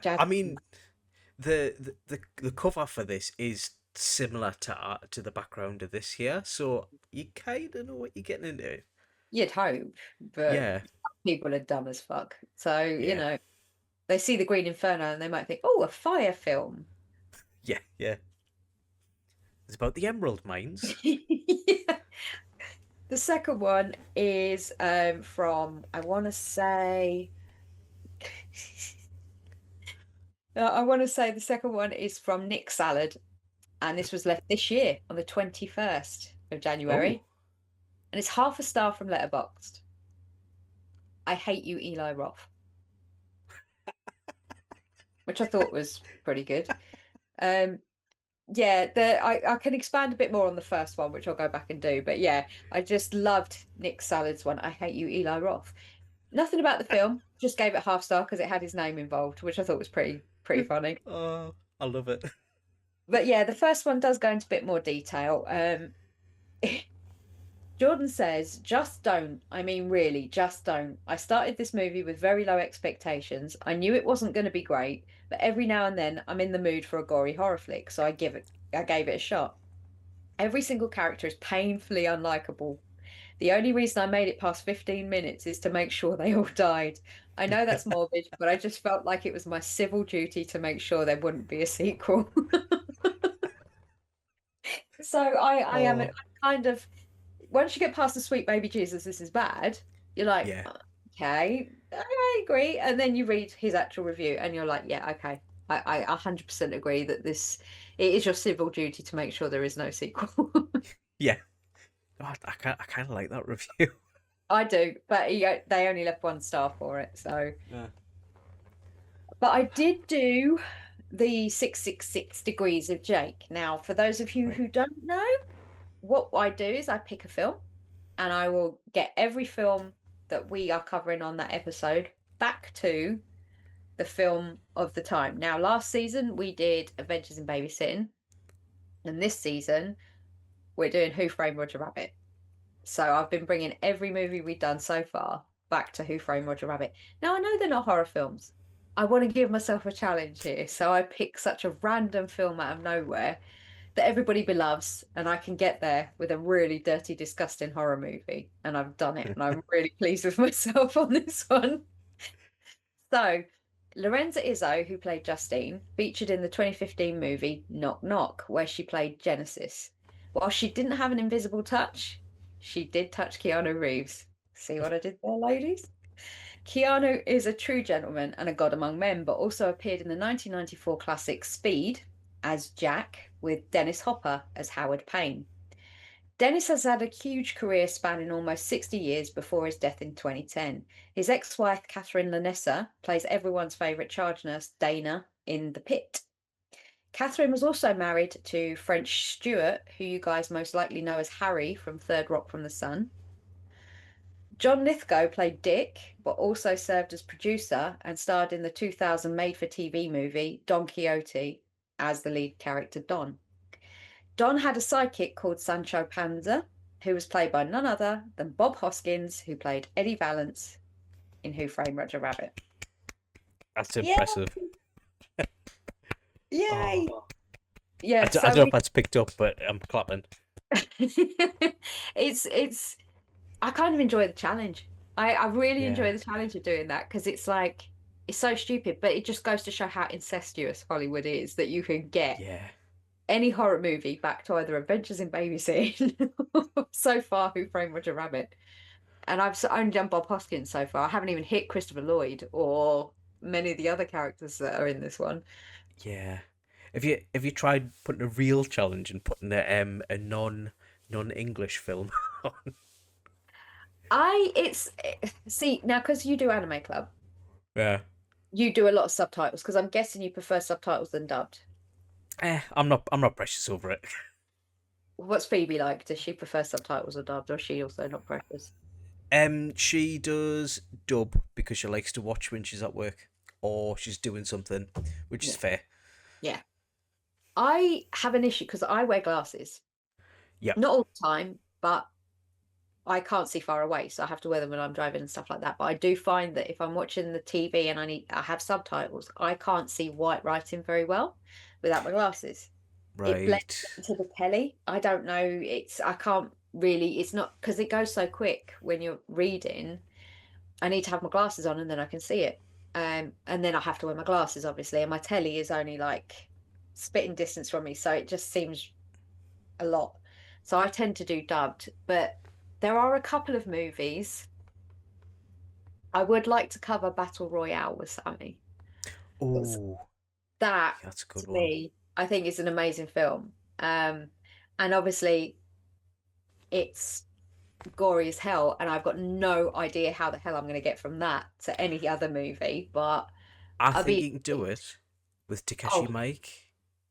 jazz. I mean, the cover for this is similar to the background of this here, so you kind of know what you're getting into. You'd hope, but Yeah, people are dumb as fuck. So, yeah, they see the Green Inferno and they might think, oh, a fire film. yeah, yeah. It's about the emerald mines. Yeah. The second one is from, I want to say, the second one is from Nick Salad, and this was left this year on the 21st of Oh, January, and it's 0.5 star from Letterboxd. I hate you, Eli Roth, which I thought was pretty good. Um, yeah, I can expand a bit more on the first one, which I'll go back and do. But yeah, I just loved Nick Salad's one. I hate you, Eli Roth. Nothing about the film, just gave it 0.5 star because it had his name involved, which I thought was pretty funny. oh, I love it. But yeah, the first one does go into a bit more detail. Jordan says, just don't. I mean, really, just don't. I started this movie with very low expectations. I knew it wasn't going to be great, but every now and then I'm in the mood for a gory horror flick, so I gave it a shot. Every single character is painfully unlikable. The only reason I made it past 15 minutes is to make sure they all died. I know that's morbid, but I just felt like it was my civil duty to make sure there wouldn't be a sequel. So I am Oh, kind of, once you get past the sweet baby Jesus, this is bad. You're like, yeah. okay, I agree. And then you read his actual review and you're like, yeah, okay. I 100% agree that this it is your civil duty to make sure there is no sequel. Yeah. Oh, I kind of like that review. I do, but they only left 1 star for it, so. Yeah. But I did do the 666 Degrees of Jake. Now, for those of you Right. who don't know, what I do is I pick a film and I will get every film that we are covering on that episode back to the film of the time. Now, last season we did Adventures in Babysitting, and this season we're doing Who Framed Roger Rabbit. So I've been bringing every movie we've done so far back to Who Framed Roger Rabbit. Now, I know they're not horror films. I want to give myself a challenge here. So I pick such a random film out of nowhere that everybody beloves, and I can get there with a really dirty, disgusting horror movie. And I've done it, and I'm really pleased with myself on this one. So, Lorenza Izzo, who played Justine, featured in the 2015 movie Knock Knock, where she played Genesis. While she didn't have an invisible touch, she did touch Keanu Reeves. See what I did there, ladies? Keanu is a true gentleman and a god among men, but also appeared in the 1994 classic Speed as Jack, with Dennis Hopper as Howard Payne. Dennis has had a huge career spanning almost 60 years before his death in 2010. His ex-wife, Catherine Lanessa, plays everyone's favourite charge nurse, Dana, in The Pit. Catherine was also married to French Stewart, who you guys most likely know as Harry from Third Rock from the Sun. John Lithgow played Dick, but also served as producer and starred in the 2000 made-for-TV movie Don Quixote as the lead character Don. Don had a sidekick called Sancho Panza, who was played by none other than Bob Hoskins, who played Eddie Valance in Who Framed Roger Rabbit. That's impressive. Yay! Oh. Yeah, I don't know if that's picked up, but I'm clapping. it's I kind of enjoy the challenge. I really enjoy the challenge of doing that, because it's like, it's so stupid, but it just goes to show how incestuous Hollywood is, that you can get any horror movie back to either Adventures in Babysitting or so far Who Framed Roger Rabbit. And I've only done Bob Hoskins so far. I haven't even hit Christopher Lloyd or many of the other characters that are in this one. Yeah. Have you tried putting a real challenge and putting a non-English film on? See, now, because you do Anime Club. Yeah. You do a lot of subtitles, because I'm guessing you prefer subtitles than dubbed. I'm not precious over it. What's Phoebe like? Does she prefer subtitles or dubbed, or is she also not precious? She does dub because she likes to watch when she's at work or she's doing something, which is fair. Yeah. I have an issue because I wear glasses. Yeah. Not all the time, but I can't see far away, so I have to wear them when I'm driving and stuff like that. But I do find that if I'm watching the TV and I have subtitles, I can't see white writing very well without my glasses. Right. It blends into the telly. I don't know. I can't really. It's not because it goes so quick when you're reading. I need to have my glasses on and then I can see it. And then I have to wear my glasses, obviously. And my telly is only like spitting distance from me, so it just seems a lot. So I tend to do dubbed, but there are a couple of movies I would like to cover. Battle Royale with Sammie. Oh, that's a good one. Me, I think it's an amazing film. And obviously it's gory as hell, and I've got no idea how the hell I'm going to get from that to any other movie, but I think you can do it with Takeshi Miike.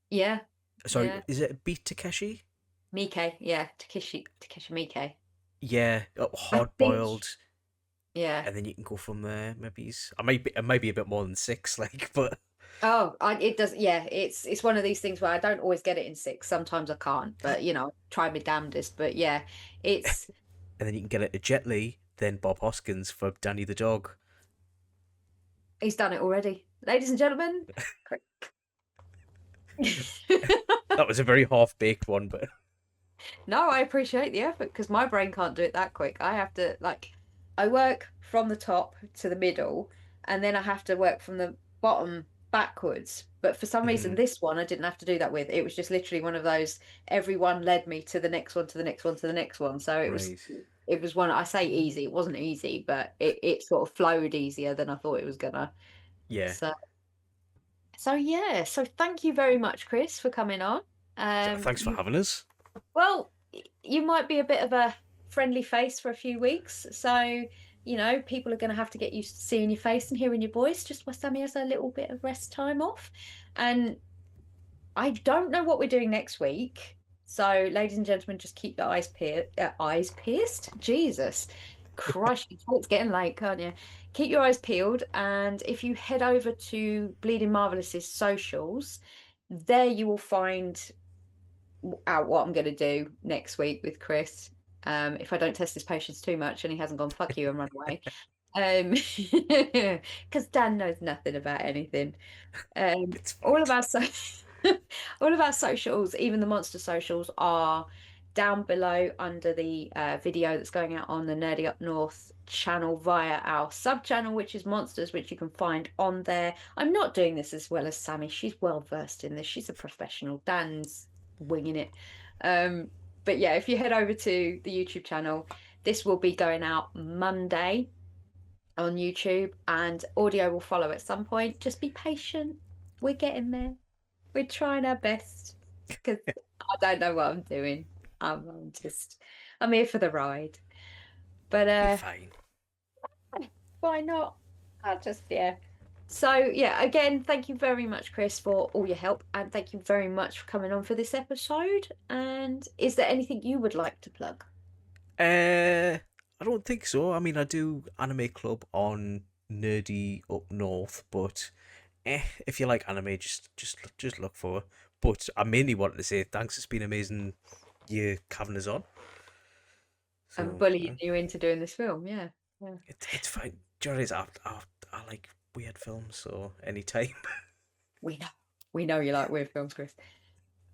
Yeah. Sorry, is it Beat Takeshi? Miike, yeah, Takeshi Miike. Yeah, hard boiled. Yeah, and then you can go from there. Maybe it might be a bit more than 6, like, but it does. Yeah, it's one of these things where I don't always get it in 6. Sometimes I can't, but try my damnedest. But yeah, it's. And then you can get it to Jet Li, then Bob Hoskins for Danny the dog. He's done it already, ladies and gentlemen. That was a very half-baked one, but no, I appreciate the effort, because my brain can't do it that quick. I have to I work from the top to the middle, and then I have to work from the bottom backwards. But for some reason, this one I didn't have to do that with. It was just literally one of those. Everyone led me to the next one, to the next one, to the next one. So it was one. I say easy. It wasn't easy, but it sort of flowed easier than I thought it was gonna. Yeah. So So yeah, so thank you very much, Chris, for coming on. Thanks for having us. Well, you might be a bit of a friendly face for a few weeks, so people are going to have to get used to seeing your face and hearing your voice just while Sammie has a little bit of rest time off. And I don't know what we're doing next week. So, ladies and gentlemen, just keep your eyes pierced. Jesus Christ, it's getting late, can't you? Keep your eyes peeled. And if you head over to Bleeding Marvelous's socials, there you will find out what I'm going to do next week with Chris. If I don't test his patience too much and he hasn't gone, fuck you and run away. Because Dan knows nothing about anything. All of our all of our socials, even the monster socials, are down below under the video that's going out on the Nerdy Up North channel via our sub channel, which is Monsters, which you can find on there. I'm not doing this as well as Sammie. She's well versed in this. She's a professional. Dan's winging it. But yeah, if you head over to the YouTube channel, this will be going out Monday on YouTube, and audio will follow at some point. Just be patient. We're getting there. We're trying our best because I don't know what I'm doing. I'm here for the ride. But Be fine. Why not? Yeah. So yeah, again, thank you very much, Chris, for all your help, and thank you very much for coming on for this episode. And is there anything you would like to plug? I don't think so. I mean, I do Anime Club on Nerdy Up North, but if you like anime, just look for it. But I mainly wanted to say thanks. It's been amazing you having us on. So, And bullying you into doing this film, yeah. It's fine. Do you know what it is? I like weird films, so anytime. We know you like weird films, Chris.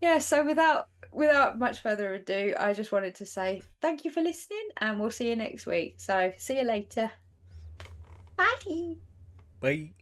Yeah, so without much further ado, I just wanted to say thank you for listening, and we'll see you next week. So see you later. Bye. Bye.